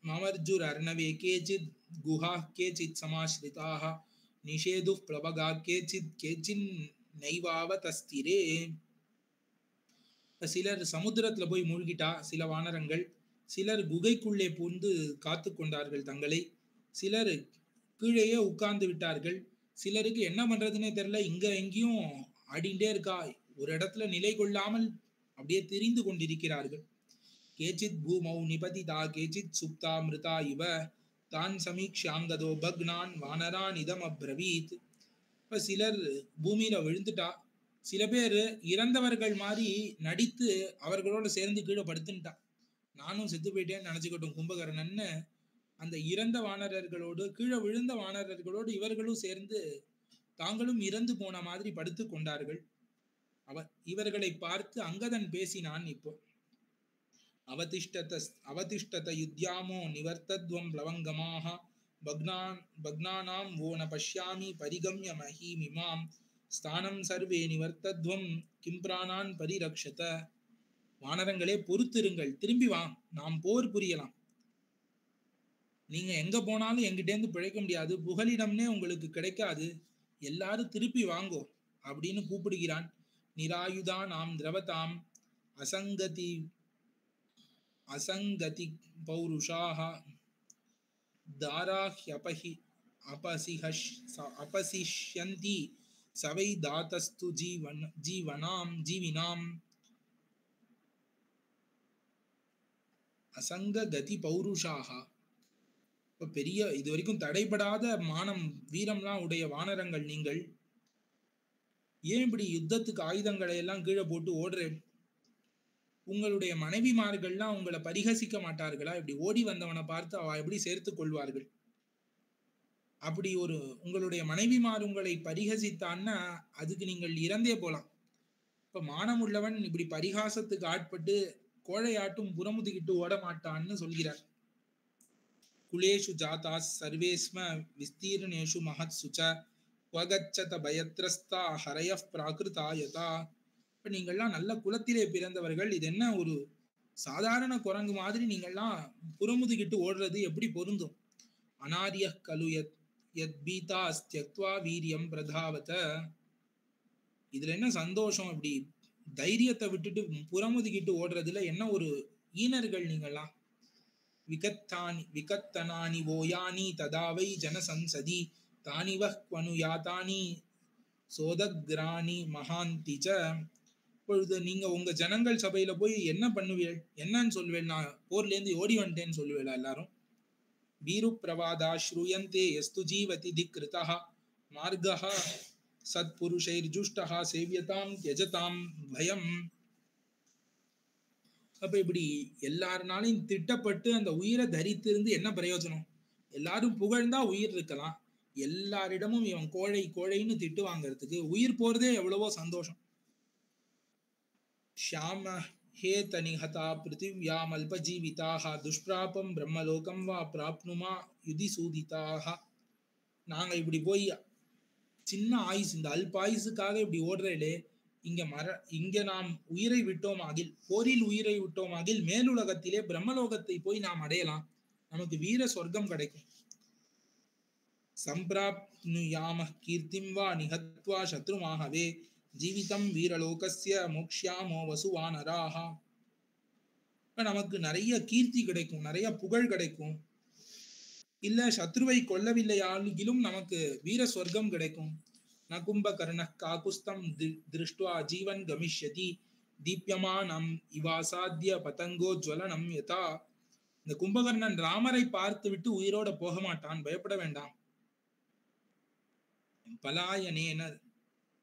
மமர்ஜுர் அர்ணவே கேச்சித் குஹா கேச்சித் சமாஸ்ரிதாக நிஷேது பிரபகா கேச்சித் கேச்சின் நைவாவ தஸ்திரே. சிலர் சமுத்திரத்துல போய் மூழ்கிட்டா சில வானரங்கள், சிலர் குகைக்குள்ளே புகுந்து காத்து கொண்டார்கள் தங்களை. சிலர் கீழேயே உட்கார்ந்து விட்டார்கள். சிலருக்கு என்ன பண்றதுன்னே தெரியல, இங்க எங்கேயும் ஆடிண்டே இருக்கா, ஒரு இடத்துல நிலை கொள்ளாமல் அப்படியே திரிந்து கொண்டிருக்கிறார்கள். கேச்சித் பூமௌ நிபதிதா கேச்சித் சுப்தா மிருதா இவ தான் சமீக்ஷாங்கதோ பக்னான் வானரான் இதம் அப்ரவீத். இப்ப சிலர் பூமியில விழுந்துட்டா, சில பேர் இறந்தவர்கள் மாதிரி நடித்து அவர்களோட சேர்ந்து கீழே படுத்துட்டா. நானும் செத்து போயிட்டேன்னு நினைச்சுக்கிட்டோம் கும்பகர்ணன்னு அந்த இறந்த வானரர்களோடு, கீழே விழுந்த வானரர்களோடு இவர்களும் சேர்ந்து தாங்களும் இறந்து போன மாதிரி படுத்து கொண்டார்கள். இவர்களை பார்த்து அங்கதன் பேசினான். இப்போ அவதிஷ்டத யுத்யாமோ நிவர்த்தத்வம் பிளவங்கமாக பக்னானாம் ஓன பஷ்யாமி பரிகம்ய மஹீமிமாம் ஸ்தானம் சர்வே நிவர்த்தத்வம் கிம்பிரானான் பரிரக்ஷத. வானரங்களே பொறுத்திருங்கள், திரும்பி வா, நாம் போர் புரியலாம். நீங்க எங்க போனாலும் எங்கிட்டேருந்து பிழைக்க முடியாது, புகலிடம்னே உங்களுக்கு கிடைக்காது, எல்லாரும் திருப்பி வாங்கோ அப்படின்னு கூப்பிடுகிறான். நிராயுதா நாம் திரவதாம் அசங்கதி பௌருஷாஹ தாராஹ்யபஹி அபசிஷ்யந்தி சவை தாதஸ்து ஜீவினாம் அசங்கதி பௌருஷாக. இப்ப பெரிய இது வரைக்கும் தடைபடாத மானம் வீரம்லாம் உடைய வானரங்கள் நீங்கள் ஏன் இப்படி யுத்தத்துக்கு ஆயுதங்களை எல்லாம் கீழே போட்டு ஓடுறேன்? உங்களுடைய மனைவிமார்கள்லாம் உங்களை பரிகசிக்க மாட்டார்களா? இப்படி ஓடி வந்தவனை பார்த்து அவ எப்படி சேர்த்து கொள்வார்கள்? அப்படி ஒரு உங்களுடைய மனைவிமார் உங்களை பரிகசித்தான்னா அதுக்கு நீங்கள் இறந்தே போலாம். இப்ப மானம் உள்ளவன் இப்படி பரிகாசத்துக்கு ஆட்பட்டு கோழையாட்டும் புறமுதுகிட்டு ஓட மாட்டான்னு சொல்கிறார். குலேஷு ஜாதா சர்வேஸ்ம விஸ்தீர்ணேஷு மகத் சுச்ச வகச்சத பயத்ரஸ்தா ஹரய பிராகிருதாயதா. இப்ப நீங்கள்லாம் நல்ல குலத்திலே பிறந்தவர்கள், இது என்ன ஒரு சாதாரண குரங்கு மாதிரி நீங்கள்லாம் புறமுதுகிட்டு ஓடுறது எப்படி பொருந்தும்? அனாரிய கலு யத் பீதா ஸ்த்யக்த்வா வீரியம் பிரதாவத. இதுல என்ன சந்தோஷம்? இப்படி தைரியத்தை விட்டுட்டு புறமுதுகிட்டு ஓடுறதுல என்ன ஒரு ஈனர்கள் நீங்கள்லாம். விகத்தனானி ஓயானி ததாவை ஜனசன்சதி தானிவஹ் க்வனு யாதானி சோதக்ராணி மகாந்திச்ச. இப்பொழுது நீங்க உங்க ஜனங்கள் சபையில போய் என்ன பண்ணுவீள்? என்னன்னு சொல்லுவேள்? நான் போர்ல இருந்து ஓடி வந்துட்டேன்னு சொல்லுவேளா எல்லாரும்? வீரு பிரவாதா ஸ்ரூயந்தே எஸ்து ஜீவதி திக்ருதா மார்கஹ சத்புருஷைர்ஜுஷ்டஹ சேவியதாம் த்யஜதாம் பயம். அப்ப இப்படி எல்லாருனாலையும் திட்டப்பட்டு அந்த உயிரை தரித்திருந்து என்ன பிரயோஜனம்? எல்லாரும் புகழ்ந்தா உயிர் இருக்கலாம், எல்லாரிடமும் இவன் கோழை கோழைன்னு திட்டு வாங்கறதுக்கு உயிர் போறதே எவ்வளவோ சந்தோஷம். ஷியாம ஹேத நிஹதா பிருத்திவ்யாம் அல்பஜீவிதாக துஷ்பிராபம் பிரம்மலோகம் வா பிராப்னுமா யுதி சூதிதாக. நாங்க இப்படி போய் சின்ன ஆயுசு, இந்த அல்பாயுசுக்காக இப்படி ஓடுறேலே, இங்க நாம் உயிரை விட்டோமாகில், போரில் உயிரை விட்டோமாகில் மேலுலகத்திலே பிரம்மலோகத்தை போய் நாம் அடையலாம், நமக்கு வீர சொர்க்கம் கிடைக்கும். சம்பிராப்னுயாம கீர்த்திம் வா நிஹத்வா சத்ருமாகவே ஜீவிதம் வீரலோகஸ்ய மோக்ஷ்யாமோ வசுவானராக. நமக்கு நிறைய கீர்த்தி கிடைக்கும், நிறைய புகழ் கிடைக்கும். இல்ல சத்ருவை கொல்லவில்லையாகிலும் நமக்கு வீர சொர்க்கம் கிடைக்கும். நகும்பகர்ண காகுஸ்தம் திருஷ்டுவா ஜீவன் கமிஷ்யதி தீப்யமானம் இவாசாத்திய பதங்கோஜ்வலனம் யதா. இந்த கும்பகர்ணன் ராமரை பார்த்து விட்டு உயிரோட போக மாட்டான், பயப்பட வேண்டாம். பலாயனேன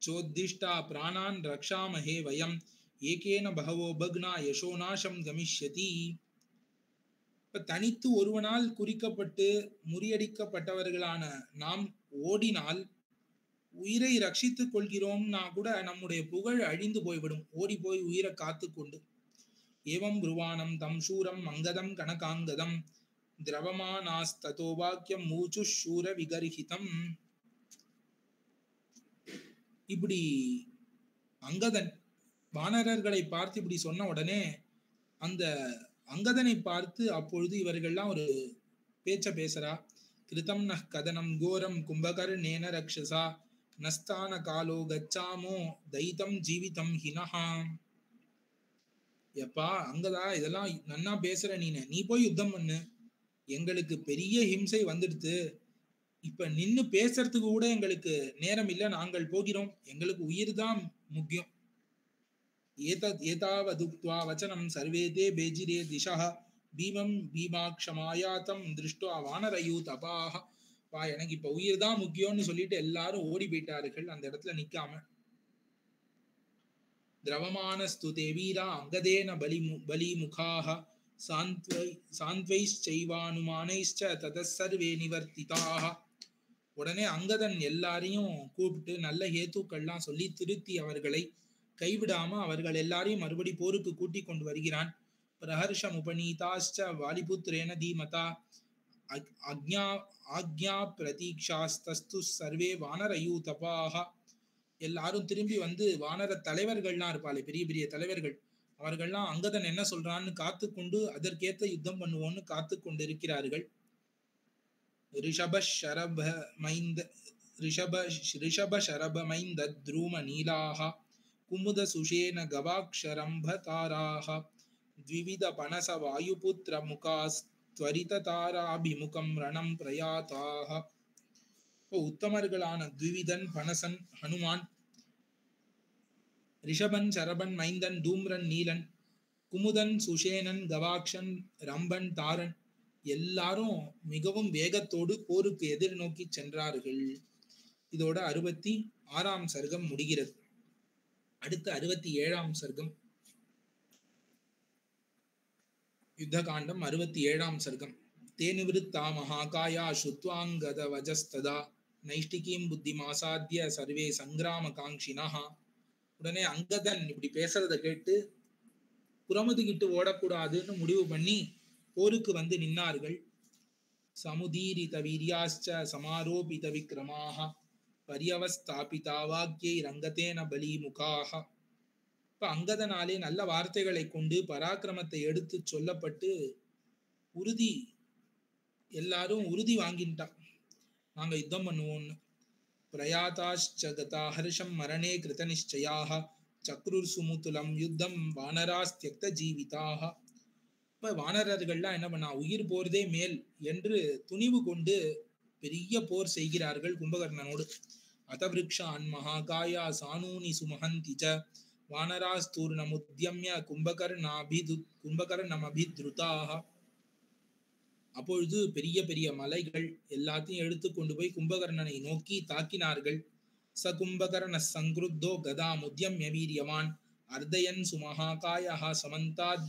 சோத்திஷ்டா பிராணான் ரக்ஷாமஹே வயம் ஏகேன பகவோ பக்னா யசோநாசம் கமிஷ்யதி. இப்ப தனித்து ஒருவனால் குறிக்கப்பட்டு முறியடிக்கப்பட்டவர்களான நாம் ஓடினால் உயிரை ரட்சித்துக் கொள்கிறோம்னா கூட நம்முடைய புகழ் அழிந்து போய்விடும், ஓடி போய் உயிரை காத்து கொண்டு. ஏவம் ப்ருவாணம் தம் சூரம் அங்கதம் கனகாங்கதம் திரவமானாஸ்ததோ வாக்கியம் மூச்சு சூர விகர்ஹிதம். இப்படி அங்கதன் வானரர்களை பார்த்து இப்படி சொன்ன உடனே அந்த அங்கதனை பார்த்து அப்பொழுது இவர்கள்லாம் ஒரு பேச்ச பேசுறா. கிருதம் ந கதனம் கோரம் கும்பகர்ணேன ரக்ஷசா நஸ்தான காலோ கச்சாமோ தைத்தம் ஜீவிதம் ஹினஹா. எப்பா அங்கதான் இதெல்லாம் நன்னா பேசுற நீ போய் யுத்தம் பண்ணு, எங்களுக்கு பெரிய ஹிம்சை வந்துடுத்து, இப்ப நின்னு பேசுறதுக்கு கூட எங்களுக்கு நேரம் இல்ல, நாங்கள் போகிறோம், எங்களுக்கு உயிர் தான் முக்கியம். ஏதாவதுக்த்வா வச்சனம் சர்வே தே பேஜிரே திஷः பீமம் பீமாக்ஷமாயாதம் திருஷ்டுவா வானரயூத் அபாஹ. பா எனக்கு இப்ப உயிர் தான் முக்கியம்னு சொல்லிட்டு எல்லாரும் ஓடி போயிட்டார்கள் அந்த இடத்துல நிக்காம. திரவமானஸ்து தே வீரா அங்கதேன பலிமுகாஹ சாந்த்வைச்சைவானுமானைச்ச ததஸ் சர்வே நிவர்த்திதாஹ. உடனே அங்கதன் எல்லாரையும் கூப்பிட்டு நல்ல ஹேத்துக்கள்லாம் சொல்லி திருத்தி அவர்களை கைவிடாம அவர்கள் எல்லாரையும் மறுபடி போருக்கு கூட்டி கொண்டு வருகிறான். பிரஹர்ஷம் உபநீதாச்ச வாலிபுத்திரேன தீமதா ஆக்ஞா பிரதீக்ஷாஸ்தஸ்து சர்வே வானரயூதபாஹ. எல்லாரும் திரும்பி வந்து வானர தலைவர்கள்லாம் இருப்பாளே, பெரிய பெரிய தலைவர்கள், அவர்கள்லாம் அங்கதன் என்ன சொல்றான்னு காத்து கொண்டு அதற்கேத்த யுத்தம் பண்ணுவோம்னு காத்து கொண்டு இருக்கிறார்கள். ரிஷப ஷரப மைந்த த்ரூம நீலாஹ குமுத சுஷேன கவாக்ஷரம்பதாராஹ த்விவித பனச வாயுபுத்திர முகாஸ்த்வரித தாராபிமுகம் ரணம் பிரயாதாக. உத்தமர்களான த்விவிதன், பனசன், ஹனுமான், ரிஷபன், சரபன், மைந்தன், தூம்ரன், நீலன், குமுதன், சுஷேனன், கவாக்ஷன், ரம்பன், தாரன் எல்லாரும் மிகவும் வேகத்தோடு போருக்கு எதிர்நோக்கி சென்றார்கள். இதோட 66ஆம் சர்க்கம் முடிகிறது. அடுத்த 67ஆம் சர்க்கம், யுத்த காண்டம் 67ஆம் சர்க்கம். தேனிவிருத்தா மகாகாயா சுத்வாங்கத வஜஸ்ததா நைஷ்டிகீம் புத்திமாசாத்திய சர்வே சங்கிராம காங்ஷினஹா. உடனே அங்கதன் இப்படி பேசுறத கேட்டு புறமுதுகிட்டு ஓடக்கூடாதுன்னு முடிவு பண்ணி போருக்கு வந்து நின்னார்கள். சமுதீரித வீரியாச்ச சமாரோபித விக்ரமாக பரியவஸ்தாபிதா வாக்கியை ரங்கத்தேன பலிமுகாக. இப்ப அங்கதனாலே நல்ல வார்த்தைகளை கொண்டு பராக்கிரமத்தை எடுத்து சொல்லப்பட்டு எல்லாரும் உறுதி வாங்கிட்டான், நாங்க யுத்தம் பண்ணுவோம்னு. பிரயாதாஷ்சகதா ஹர்ஷம் மரணே கிருத நிச்சயாக சக்ருர் சுமுத்துலம் யுத்தம் வானராஸ்தியக்த ஜீவிதாக. இப்ப வானரர்கள்லாம் என்ன பண்ணா, உயிர் போறதே மேல் என்று துணிவு கொண்டு பெரிய போர் செய்கிறார்கள் கும்பகர்ணனோடு. அதவிருக்ஷான் மகாகாயா சானூனி சுமஹந்தி ச வானராஸ்தூர்ணமுத்யம்ய கும்பகர்ணமபித்ருதாக. அப்பொழுது பெரிய பெரிய மலைகள் எல்லாத்தையும் எடுத்து கொண்டு போய் கும்பகர்ணனை நோக்கி தாக்கினார்கள். ச கும்பகர்ண சங்கிருத்தோ கதா முத்யம்ய வீரியவான் அர்தயன் சுமஹாகாயா சமந்தாத்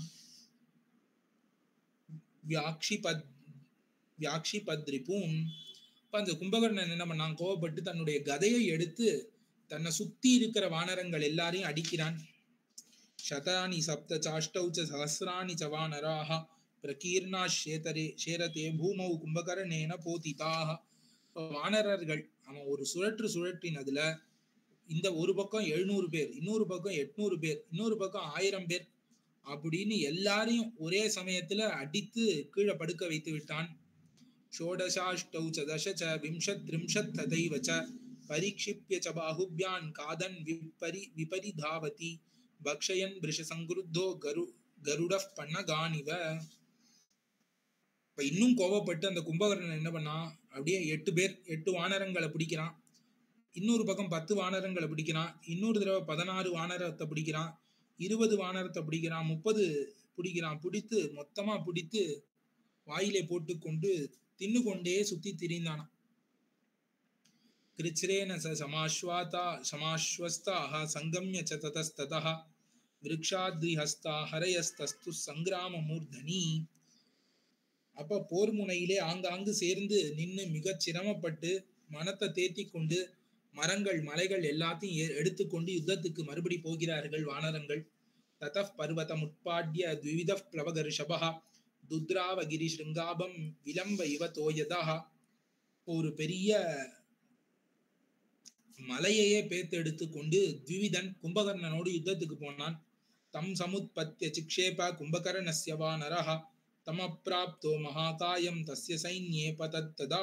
வியாக்ஷிபத்ரிபூன். அந்த கும்பகர்ணன் என்ன பண்ணான், கோவப்பட்டு தன்னுடைய கதையை எடுத்து தன்னை சுத்தி இருக்கிற வானரங்கள் எல்லாரையும் அடிக்கிறான். சதானி சப்த சாஷ்டௌ ச சஹஸ்ராணி ச வானராஹ பிரகீர்ணா ஷேரதே பூமௌ கும்பகர்ணேன போதிதாக. வானரர்கள் அவன் ஒரு சுழற்றினதுல இந்த ஒரு பக்கம் 700 பேர், இன்னொரு பக்கம் 800 பேர், இன்னொரு பக்கம் 1000 பேர் அப்படின்னு எல்லாரையும் ஒரே சமயத்துல அடித்து கீழே படுக்க வைத்து விட்டான். ஷோடசாஷ்டௌ ச தச ச விம்ஷத் த்ரிம்ஷத் ததைவ ச பரீக்ஷிப்ய ச பாஹுப்யான் காதன் விபரிதாவதி பக்ஷயன் பிருஷசங்கிருத்தோ கருடஃப் பன்னகானிவ. இப்ப இன்னும் கோவப்பட்டு அந்த கும்பகர்ணன் என்ன பண்ணா, அப்படியே 8 வானரங்களை பிடிக்கிறான், இன்னொரு பக்கம் 10 வானரங்களை பிடிக்கிறான், இன்னொரு தடவை 16 வானரத்தை பிடிக்கிறான், 20 வானரத்தை பிடிக்கிறான், 30 பிடிக்கிறான். பிடித்து மொத்தமா பிடித்து வாயிலே போட்டு கொண்டு தின்னு கொண்டே சுத்தி திரிந்தானா. கிருச்ரேன ச சமாஸ்வஸ்தாக சங்கம்ய ச ததஸ்ததஹ விருக்ஷாத்ரிஹஸ்தா ஹரயஸ்தஸ்து சங்கிராம மூர்தனி. அப்ப போர் முனையிலே ஆங்காங்கு சேர்ந்து நின்னு மிகச் சிரமப்பட்டு மனத்தை தேத்தி கொண்டு மரங்கள் மலைகள் எல்லாத்தையும் எடுத்துக்கொண்டு யுத்தத்துக்கு மறுபடி போகிறார்கள் வானரங்கள். ததப் பர்வதம் உட்பாட்ய த்விவித பிளவகர்ஷபஹ துத்ராவகிரி ஸ்ருங்காபம் விலம்ப இவ தோயதஹ. ஒரு பெரிய மலையையே பேத்து எடுத்து கொண்டு த்விவிதன் கும்பகர்ணனோடு யுத்தத்துக்கு போனான். தம் சமுத்பத்ய சிக்ஷேப கும்பகர்ணஸ்ய வானரஹ தமப்ராப்தோ மகாகாயம் தஸ்ய சைன்யே பதத்ததா.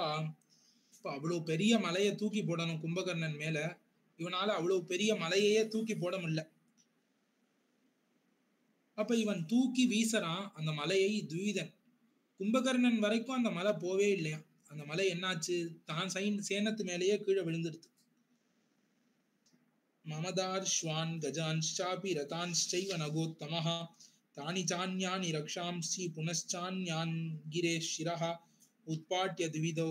இப்ப அவ்வளவு பெரிய மலையை தூக்கி போடணும் கும்பகர்ணன் மேல, இவனால அவ்வளவு பெரிய மலையையே தூக்கி போட முடியல. அப்ப இவன் தூக்கி வீசறான் அந்த மலையை துவிதன். கும்பகர்ணன் வரைக்கும் அந்த மலை போவே இல்லையா. அந்த மலை என்னாச்சு, தான் சேனத்து மேலேயே கீழே விழுந்துடுது. மமதார்ஷ்வான் கஜான்ஷாபி ரதான்ஷைவ நகோத்தமஹ தானி சான்யானி ரக்ஷாம்சி புனச்சான்யான் கிரே ஷிரஹ உத்பாட்ய துவிதோ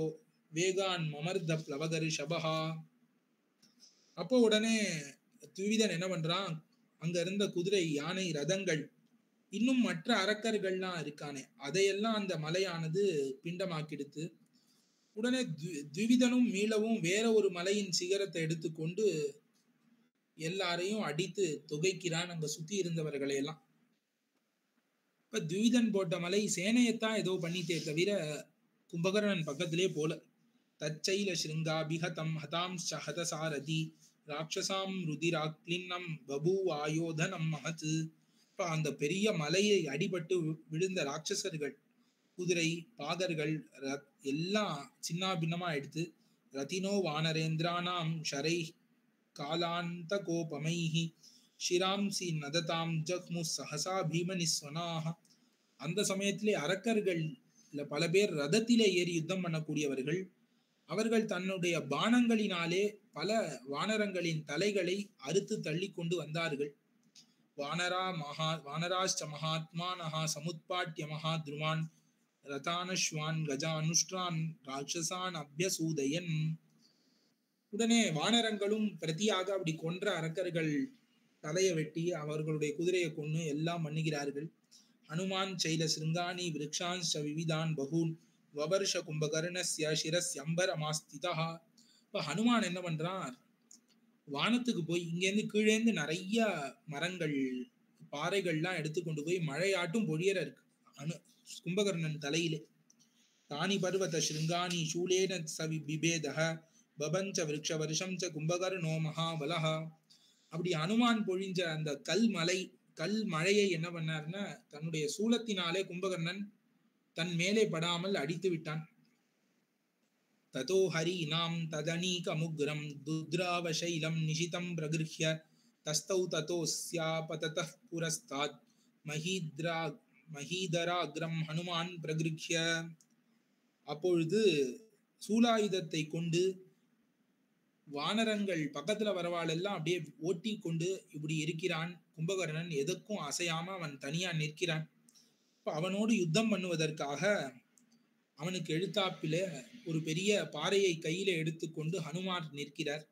வேகான் மமர்த பிளவகரி ஷபஹா. அப்போ உடனே துவிதன் என்ன பண்றான், அங்க இருந்த குதிரை, யானை, ரதங்கள், இன்னும் மற்ற அரக்கர்கள்லாம் இருக்கானே, அதையெல்லாம் அந்த மலையானது பிண்டமாக்கிடுத்து. உடனே துவிதனும் மீளவும் வேற ஒரு மலையின் சிகரத்தை எடுத்துக்கொண்டு எல்லாரையும் அடித்து தொகைக்கிறான் அங்க சுத்தி இருந்தவர்களை எல்லாம். இப்ப துவிதன் போட்ட மலை சேனையத்தான் ஏதோ பண்ணிட்டே தவிர கும்பகர்ணன் பக்கத்திலே போல. தச்சைல ஸ்ருங்காபிஹதம் ஹதாம் ஹதசாரதி ராட்சசாம் ருதிராக்லின்னம் பபூ ஆயோதனம் மகத். இப்ப அந்த பெரிய மலையை அடிபட்டு விழுந்த ராட்சசர்கள், குதிரை, பாகர்கள் எல்லாம் சின்ன பின்னமா எடுத்து ரத்தினோ வானரேந்திரானாம் ஷரை காலாந்த கோபமைஹி ஷிராம்சி நததாம் ஜக்மு சஹசா பீமனிஸ்வனாக. அந்த சமயத்திலே அரக்கர்கள் பல பேர் ரதத்திலே ஏறி யுத்தம் பண்ணக்கூடியவர்கள். அவர்கள் தன்னுடைய பானங்களினாலே பல வானரங்களின் தலைகளை அறுத்து தள்ளி கொண்டு வந்தார்கள். வானராஷ்ட மகாத்மானஹா சமுத்பாட்ய மகாத்ருமான் ரதானஸ்வான் கஜானுஷ்டான் ராட்சசான் அபியசூதயன். உடனே வானரங்களும் பிரதியாக அப்படி கொன்ற அரக்கர்கள் தலையை வெட்டி அவர்களுடைய குதிரையை கொண்டு எல்லாம் பண்ணுகிறார்கள். ஹனுமான் சைல சிருங்கானி விருக்ஷான்ஷ விவிதான் பகூன் வபர்ஷ கும்பகர்ணஸ்ய சிரஸ்யம்பரமாஸ்திதா. இப்ப ஹனுமான் என்ன பண்றான், வானத்துக்கு போய் இங்கேருந்து கீழேந்து நிறைய மரங்கள், பாறைகள்லாம் எடுத்து கொண்டு போய் மழையாட்டும் பொழியற இருக்கு கும்பகர்ணன் தலையிலே. தானி பர்வத ஸ்ருங்கானி சூலேன சவி பிபேதஹ பபஞ்ச விருக்ஷ வருஷம் ச கும்பகர்ணோ மகாபலஹ. அப்படி ஹனுமான் பொழிஞ்ச அந்த கல் மழையை என்ன பண்ணார்னா தன்னுடைய சூலத்தினாலே கும்பகர்ணன் தன் மேலே படாமல் அடித்து விட்டான். ததோ ஹரிநாம் ததனீகமுக்ரம் துத்ராவசைலம் நிஷிதம் பிரகிருஹ்ய தஸ்தௌ ததோஸ்யாபததः புரஸ்தாத் மஹீதராக்ரம் ஹனுமான் பிரகிருஹ்ய. அப்பொழுது சூலாயுதத்தை கொண்டு வானரங்கள் பக்கத்துல வரவாள் எல்லாம் அப்படியே ஓட்டி கொண்டு இப்படி இருக்கிறான் கும்பகர்ணன். எதுக்கும் அசையாம அவன் தனியா நிற்கிறான். இப்ப அவனோடு யுத்தம் பண்ணுவதற்காக அவனுக்கு எழுத்தாப்பில ஒரு பெரிய பாறையை கையில எடுத்துக்கொண்டு ஹனுமான் நிற்கிறார்.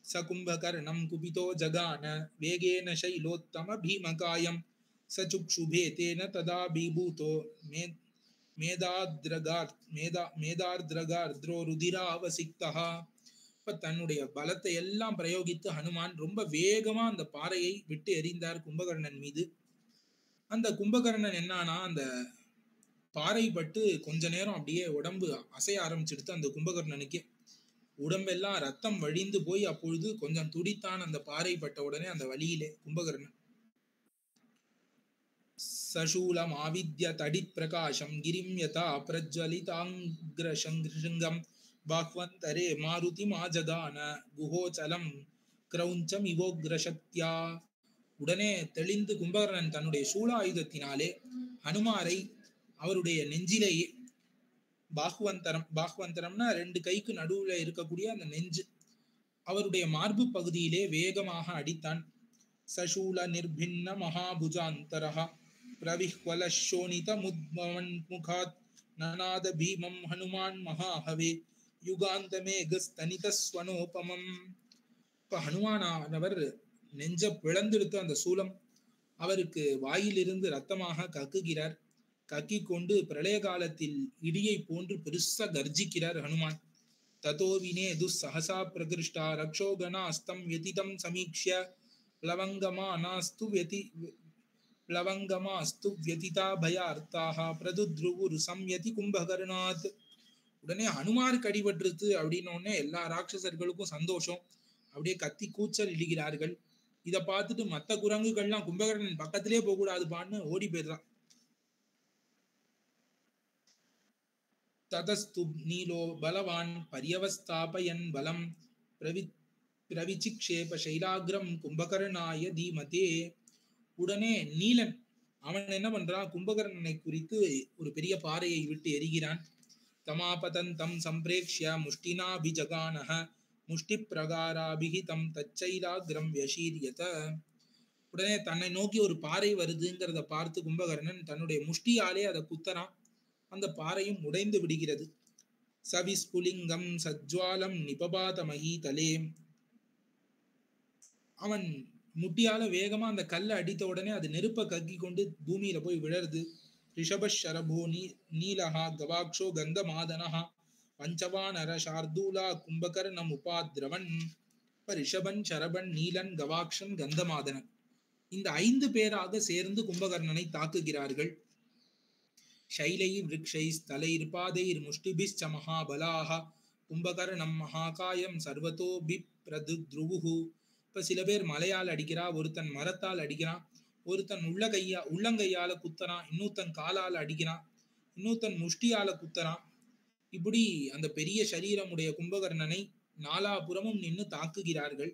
ச கும்பகர்ணம் குபிதோ ஜகான வேகேன சைலோத்தம பீமகாயம் சச்சுக்ஷுபே தேன ததா பீபூதோ மேதார்திரகார்த்ரோ ருதிராவசிக்தஹா. இப்ப தன்னுடைய பலத்தை எல்லாம் பிரயோகித்து ஹனுமான் ரொம்ப வேகமா அந்த பாறையை விட்டு எறிந்தார் கும்பகர்ணன் மீது. அந்த கும்பகர்ணன் என்னானா அந்த பாறை பட்டு கொஞ்ச நேரம் அப்படியே உடம்பு அசைய ஆரம்பிச்சிடுத்து. அந்த கும்பகர்ணனுக்கே உடம்பெல்லாம் ரத்தம் வழிந்து போய் அப்பொழுது கொஞ்சம் துடித்தான் அந்த பாறை பட்ட உடனே அந்த வழியிலே கும்பகர்ணன். சசூலம் ஆவித்ய தடித் பிரகாசம் கிரிம் யதா பிரஜ்வலிதாங்கிரசங்கம் பாக்வந்தரே மாருதி மாஜகான குஹோச்சலம் கிரௌஞ்சம் இவோக்ரசக்தியா. உடனே தெளிந்து கும்பகர்ணன் தன்னுடைய சூலாயுதத்தினாலே ஹனுமாரை அவருடைய நெஞ்சிலேயே பாக்வந்தரம்னா ரெண்டு கைக்கு நடுவுல இருக்கக்கூடிய அந்த நெஞ்சு, அவருடைய மார்பு பகுதியிலே வேகமாக அடித்தான். சசூல நிர்பின்ன மகாபுஜாந்தரஹ பிரவிஹ்வல ஷோனித முத்மன்முகாத் நநாத பீமம் ஹனுமான் மகாஹவே யுகாந்தமே கஸ்தனித ஸ்வனோபமம். இப்ப ஹனுமானவர் நெஞ்ச பிளந்தெடுத்த அந்த சூலம் அவருக்கு வாயிலிருந்து ரத்தமாக கக்குகிறார். கக்கி கொண்டு பிரளய காலத்தில் இடியை போன்று பெருசா கர்ஜிக்கிறார் ஹனுமான். ததோ வினே துஸ்ஸஹசா பிரகிருஷ்டா ரக்ஷோகணா அஸ்தம் வ்யதிதம் சமீக்ஷ்ய பிளவங்கமாஸ்து வ்யதிதா பயார்த்தாக பிரதுத்ருவுர் சம்யதி கும்பகர்ணாத். உடனே ஹனுமாருக்கு அடிபட்டுருது அப்படின்னு உடனே எல்லா ராட்சசர்களுக்கும் சந்தோஷம். அப்படியே கத்தி கூச்சல் இடுகிறார்கள். இதை பார்த்துட்டு மத்த குரங்குகள்லாம் கும்பகர்ணன் பக்கத்திலே போக கூடாதுப்பான்னு ஓடி போயிடுறான். ததஸ்து நீலோ பலவான் பரியவஸ்தாபயன் பலம் பிரவிசிக்ஷேப சைலாகிரம் கும்பகர்ணாய தீமதே. உடனே நீலன் அவன் என்ன பண்றான், கும்பகர்ணனை குறித்து ஒரு பெரிய பாறையை விட்டு எரிகிறான். தமாபதந்தம் சம்பிரேக்ஷ்ய முஷ்டினாபிஜகானஹ முஷ்டி பிரகாராபிஹிதம் தச்சைலாகிரம் யசீரியத. உடனே தன்னை நோக்கி ஒரு பாறை வருதுங்கிறத பார்த்து கும்பகர்ணன் தன்னுடைய முஷ்டியாலே அதை குத்தறான். அந்த பாறையும் உடைந்து விடுகிறது. சவிஸ்புலிங்கம் சஜ்வாலம் நிபபாத மஹீதலே. அவன் முட்டியால வேகமா அந்த கல்லை அடித்த உடனே அது நெருப்ப கக்கி கொண்டு பூமியில போய் விழருது. ரிஷபரபோ நீலஹா கவாக்ஷோ கந்த மாதனஹா பஞ்சவானர சார்தூலா கும்பகர்ணம் உபாத்ரவன். இப்ப ரிஷபன், சரபன், நீலன், கவாக்ஷன், கந்தமாதனன் இந்த 5 பேராக சேர்ந்து கும்பகர்ணனை தாக்குகிறார்கள். ஷைலை விருக்ஷை ஸ்தலைர் பாதைர் முஷ்டிபிஸ்ச மகாபலாக கும்பகர்ணம் மகாகாயம் சர்வதோ பிப்ரதுத்ருவுஹு. இப்ப சில பேர் மலையால் அடிக்கிறா, ஒருத்தன் மரத்தால் அடிக்கிறான், ஒருத்தன் உள்ளங்கையால குத்தறான், இன்னொருத்தன் காலால் அடிக்கிறான், இன்னொருத்தன் முஷ்டியால குத்தறான். இப்படி அந்த பெரிய சரீரமுடைய கும்பகர்ணனை நாலாபுறமும் நின்று தாக்குகிறார்கள்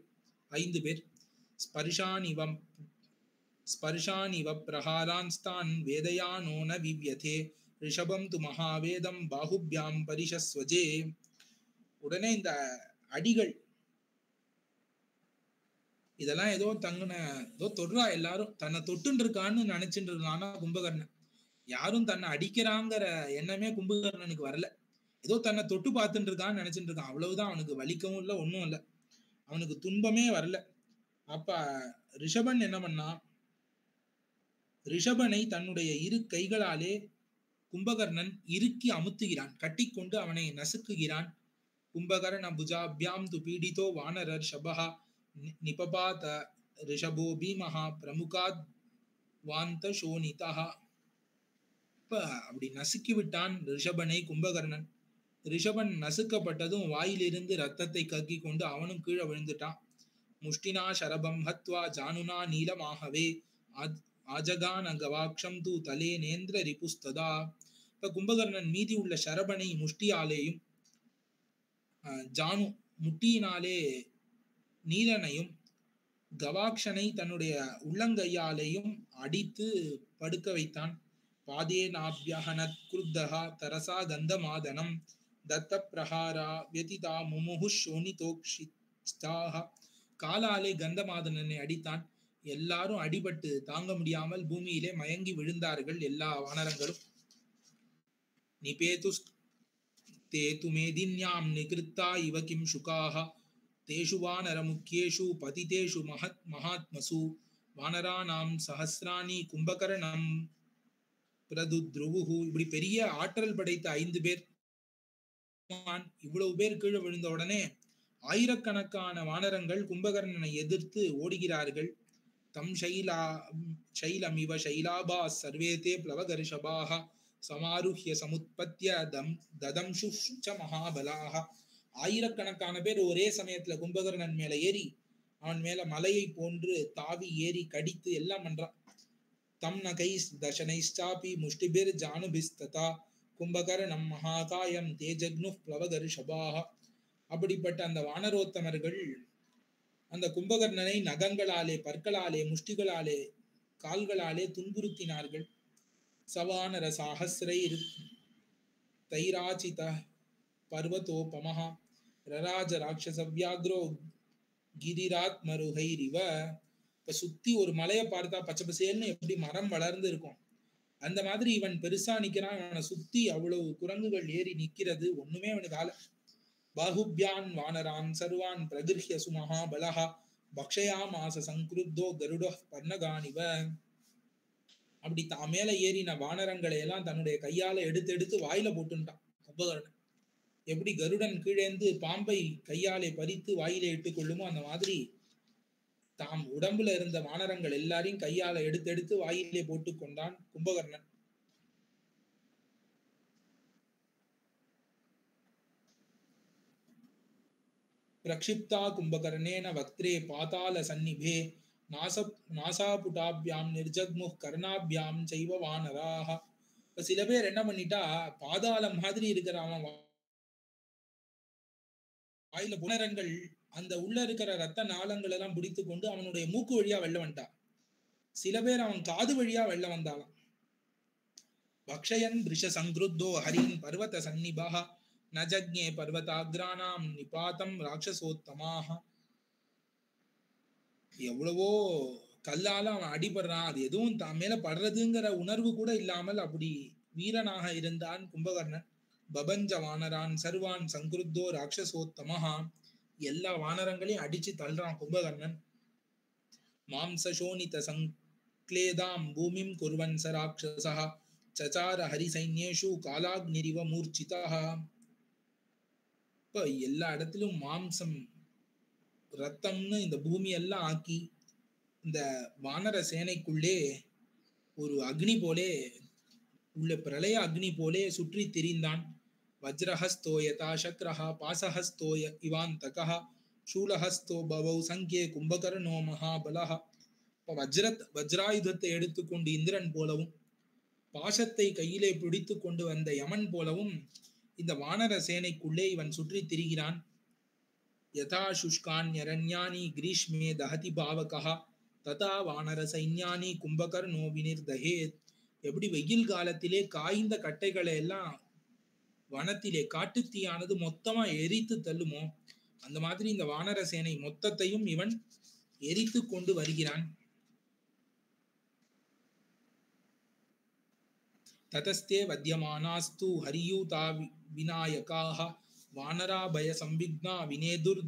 5 பேர். ஸ்பர்ஷானிவ பிரஹாரான்ஸ்தான் வேதயானோ ந விவ்யதே ரிஷபம் து மகாவேதம் பாகுபியாம் பரிஷஸ்வஜே. உடனே இந்த அடிகள் இதெல்லாம் ஏதோ தொடுறா, எல்லாரும் தன்னை தொட்டுன்னு இருக்கான்னு நினைச்சுட்டு இருக்கான்னா கும்பகர்ணன். யாரும் தன்னை அடிக்கிறாங்கிற எண்ணமே கும்பகர்ணனுக்கு வரல. ஏதோ தன்னை தொட்டு பார்த்துட்டு இருக்கான்னு நினைச்சுட்டு இருக்கான். அவ்வளவுதான். அவனுக்கு வலிக்கவும் இல்லை, ஒன்றும் இல்லை, அவனுக்கு துன்பமே வரல. அப்ப ரிஷபன் என்ன பண்ணா, ரிஷபனை தன்னுடைய 2 கைகளாலே கும்பகர்ணன் இறுக்கி அமுத்துகிறான், கட்டி கொண்டு அவனை நசுக்குகிறான். கும்பகர்ண புஜாபியாம் து பீடிதோ வானரர் ஷபஹா நிபபாத ரிஷபோ பீமஹா பிரமுகாத் வாந்த சோனிதா. இப்ப அப்படி நசுக்கி விட்டான் ரிஷபனை கும்பகர்ணன். ரிஷபன் நசுக்கப்பட்டதும் வாயிலிருந்து ரத்தத்தை கக்கி கொண்டு அவனும் கீழே விழுந்துட்டான். முஷ்டினா சரபம் ஹத்வா ஜானுனா நீலமாகவே ஆஜகான கவாக்ஷம் தூ தலே நேந்திர ரிபுஸ்ததா. இப்ப கும்பகர்ணன் மீதி உள்ள சரபனை முஷ்டியாலேயும் ஜானு முட்டியினாலே நீலனையும் கவாக்ஷனை தன்னுடைய உள்ளங்கையாலேயும் அடித்து படுக்க வைத்தான். பாதே நாபியஹனத் குருத்தஹா தரசா கந்தமாதனம் தத்த பிரஹாரா வியதிதா முமுஹு ஷோனிதோக்ஷிதாஹ. காலாலே கந்தமாதனனை அடித்தான். எல்லாரும் அடிபட்டு தாங்க முடியாமல் பூமியிலே மயங்கி விழுந்தார்கள் எல்லா வானரங்களும். நிபேது தேது மேதின்யாம் நிகிருத்தா இவ கிம் சுகாஹ தேஷு வானர முக்கியேஷு பதிதேஷு மகாத்மசு வானரானாம் சஹஸ்ராணி கும்பகர்ணம் பிரதுத்ருவுஹு. இப்படி பெரிய ஆற்றல் படைத்த 5 பேர், இவ்வளவு பேர் கீழே விழுந்த உடனே ஆயிரக்கணக்கான வானரங்கள் கும்பகர்ணனை எதிர்த்து ஓடுகிறார்கள். தம் சைலமிவ சைலாபா சர்வேதே பிளவகர்ஷபாஹ சமாருஹ்ய சமுத்பத்ய ததம்சுச்ச மகாபலாஹ. ஆயிரக்கணக்கான பேர் ஒரே சமயத்துல கும்பகர்ணன் மேல ஏறி அவன் மேல மலையை போன்று தாவி ஏறி கடித்து எல்லாம் பண்றான். தம் நகைஸ் தசனைஸ்டாபி முஷ்டிபிர் ஜானுபிஸ்ததா கும்பகர்ணம் மகாகாயம் தேஜக்னு பிளவகர்ஷபாஹ. அப்படிப்பட்ட அந்த வானரோத்தமர்கள் அந்த கும்பகர்ணனை நகங்களாலே, பற்களாலே, முஷ்டிகளாலே, கால்களாலே துன்புறுத்தினார்கள். சவானர சாஹஸ்ரை தைராச்சித பர்வதோபமஹா ரராஜ ராட்சசவ்யாக்ரோ கிரிராத்மருகைரிவ. இப்ப சுத்தி ஒரு மலையை பார்த்தா பச்சை பசேல்னு எப்படி மரம் வளர்ந்து இருக்கும், அந்த மாதிரி இவன் பெருசா நிக்கிறான். இவனை சுத்தி அவ்வளவு குரங்குகள் ஏறி நிக்கிறது, ஒண்ணுமே அவனுக்கு ஆல. பாகுபியான் வானரான் சர்வான் பிரகிருஹ்ய சுமஹா பலஹா பக்ஷயாமாச சங்கிருத்தோ கருட பர்ணகானிவ. அப்படி தான் மேல ஏறின வானரங்களை எல்லாம் தன்னுடைய கையால எடுத்து எடுத்து வாயில போட்டுட்டான் கும்பகர்ணன். எப்படி கருடன் கீழேந்து பாம்பை கையாலே பறித்து வாயிலே இட்டுக் கொள்ளுமோ அந்த மாதிரி தாம் உடம்புல இருந்த வானரங்கள் எல்லாரையும் கையால எடுத்து எடுத்து வாயிலே போட்டு கொண்டான் கும்பகர்ணன். பிரக்ஷிப்தா கும்பகர்ணேன வக்த்ரே பாதாள சந்நிபே நாசாபுடாபியாம் நிர்ஜக்முஹ் கர்ணாபியாம் சைவ வானராஹ. இப்ப சில பேர் என்ன பண்ணிட்டா, பாதாளம் மாதிரி இருக்கிற அவன் வாயில புனரங்கள் அந்த உள்ள இருக்கிற ரத்த நாளங்கள் எல்லாம் பிடித்து கொண்டு அவனுடைய மூக்கு வழியா வெளில வந்துட்டான். சில பேர் அவன் காது வழியா வெள்ள வந்தாலும். பக்ஷயன் ரிஷ சங்கிருத்தோ ஹரின் பர்வத சன்னிபாக நஜக்ஞே பர்வதாக்ரானாம் நிபாதம் ராட்சசோத்தமாக. எவ்வளவோ கல்லால அவன் அடிபடுறான், அது எதுவும் தான் மேல படுறதுங்கிற உணர்வு கூட இல்லாமல் அப்படி வீரனாக இருந்தான் கும்பகர்ணன். பபஞ்ச வானரான் சர்வான் சங்கிருத்தோ ராட்சசோத்தமஹா. எல்லா வானரங்களையும் அடிச்சு தள்ளுறான் கும்பகர்ணன். மாம்சசோனித சங்க்லேதாம் பூமிம் குர்வன் ச ராட்சசஹ சசார ஹரி சைன்யேஷு காலாக்னிரிவ மூர்ச்சிதஹ. இப்ப எல்லா இடத்திலும் மாம்சம் ரத்தம்னு இந்த பூமி எல்லாம் ஆக்கி இந்த வானர சேனைக்குள்ளே ஒரு அக்னி போலே உள்ள பிரளய அக்னி போலே சுற்றி திரிந்தான். வஜ்ரஹஸ்தோ யதா சக்ரஹ பாசஹஸ்தோய இவாந்தகஹ சூலஹஸ்தோ பவௌ சங்கே கும்பகர்ணோ மகாபலஹ. இப்ப வஜ்ராயுதத்தை எடுத்துக்கொண்டு இந்திரன் போலவும் பாசத்தை கையிலே பிடித்து கொண்டு வந்த யமன் போலவும் இந்த வானர சேனைக்குள்ளே இவன் சுற்றி திரிகிறான். யதா சுஷ்கான்யரண்யானி கிரீஷ்மே தஹதி பாவகஹ ததா வானர சைன்யானி கும்பகர்ணோ வினிர்தஹேத். எப்படி வெயில் காலத்திலே காய்ந்த கட்டைகளை எல்லாம் வனத்திலே காட்டுத்தீயானது மொத்தமா எரித்து தள்ளுமோ, அந்த மாதிரி இந்த வானர சேனை மொத்தத்தையும் இவன் எரித்து கொண்டு வருகிறான். ததஸ்தே வத்யமானாஸ்து ஹரியூதா விநாயகாஹ வானராபய சம்பிக்னா வினேதுர்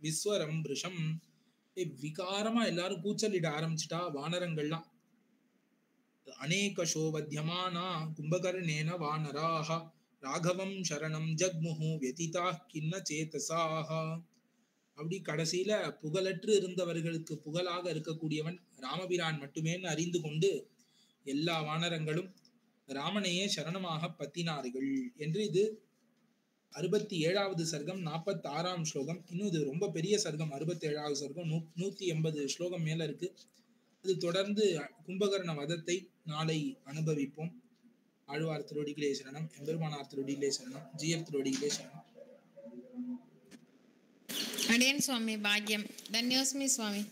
விஸ்வரம் ரிஷம். விகாரமா எல்லாரும் கூச்சலிட ஆரம்பிச்சுட்டா வானரங்கள்லாம். அநேகஷோ வத்யமானா கும்பகர்ணேன வானராஹ ராகவம் சரணம் ஜக்முஹு வியதிதா கிண்ண சேதசாஹ. அப்படி கடைசியில புகழற்று இருந்தவர்களுக்கு புகழாக இருக்கக்கூடியவன் ராமபிரான் மட்டுமேன்னு அறிந்து கொண்டு எல்லா வானரங்களும் ராமனையே சரணமாக பத்தினார்கள் என்று. இது 67வது சர்க்கம் 46ஆம் ஸ்லோகம். இன்னும் இது ரொம்ப பெரிய சர்க்கம். 67வது சர்க்கம் 180 ஸ்லோகம் மேல இருக்கு. அது தொடர்ந்து கும்பகர்ண வதத்தை நாளை அனுபவிப்போம். ஆழ்வார் திருவடிகளே சரணம், எம்பெருமானார் திருவடிகளே சரணம், ஜிஎஃப் திருவடிகளே சரணம். அடியேன் சுவாமி பாக்யம். தன்யோஸ்மி சுவாமி.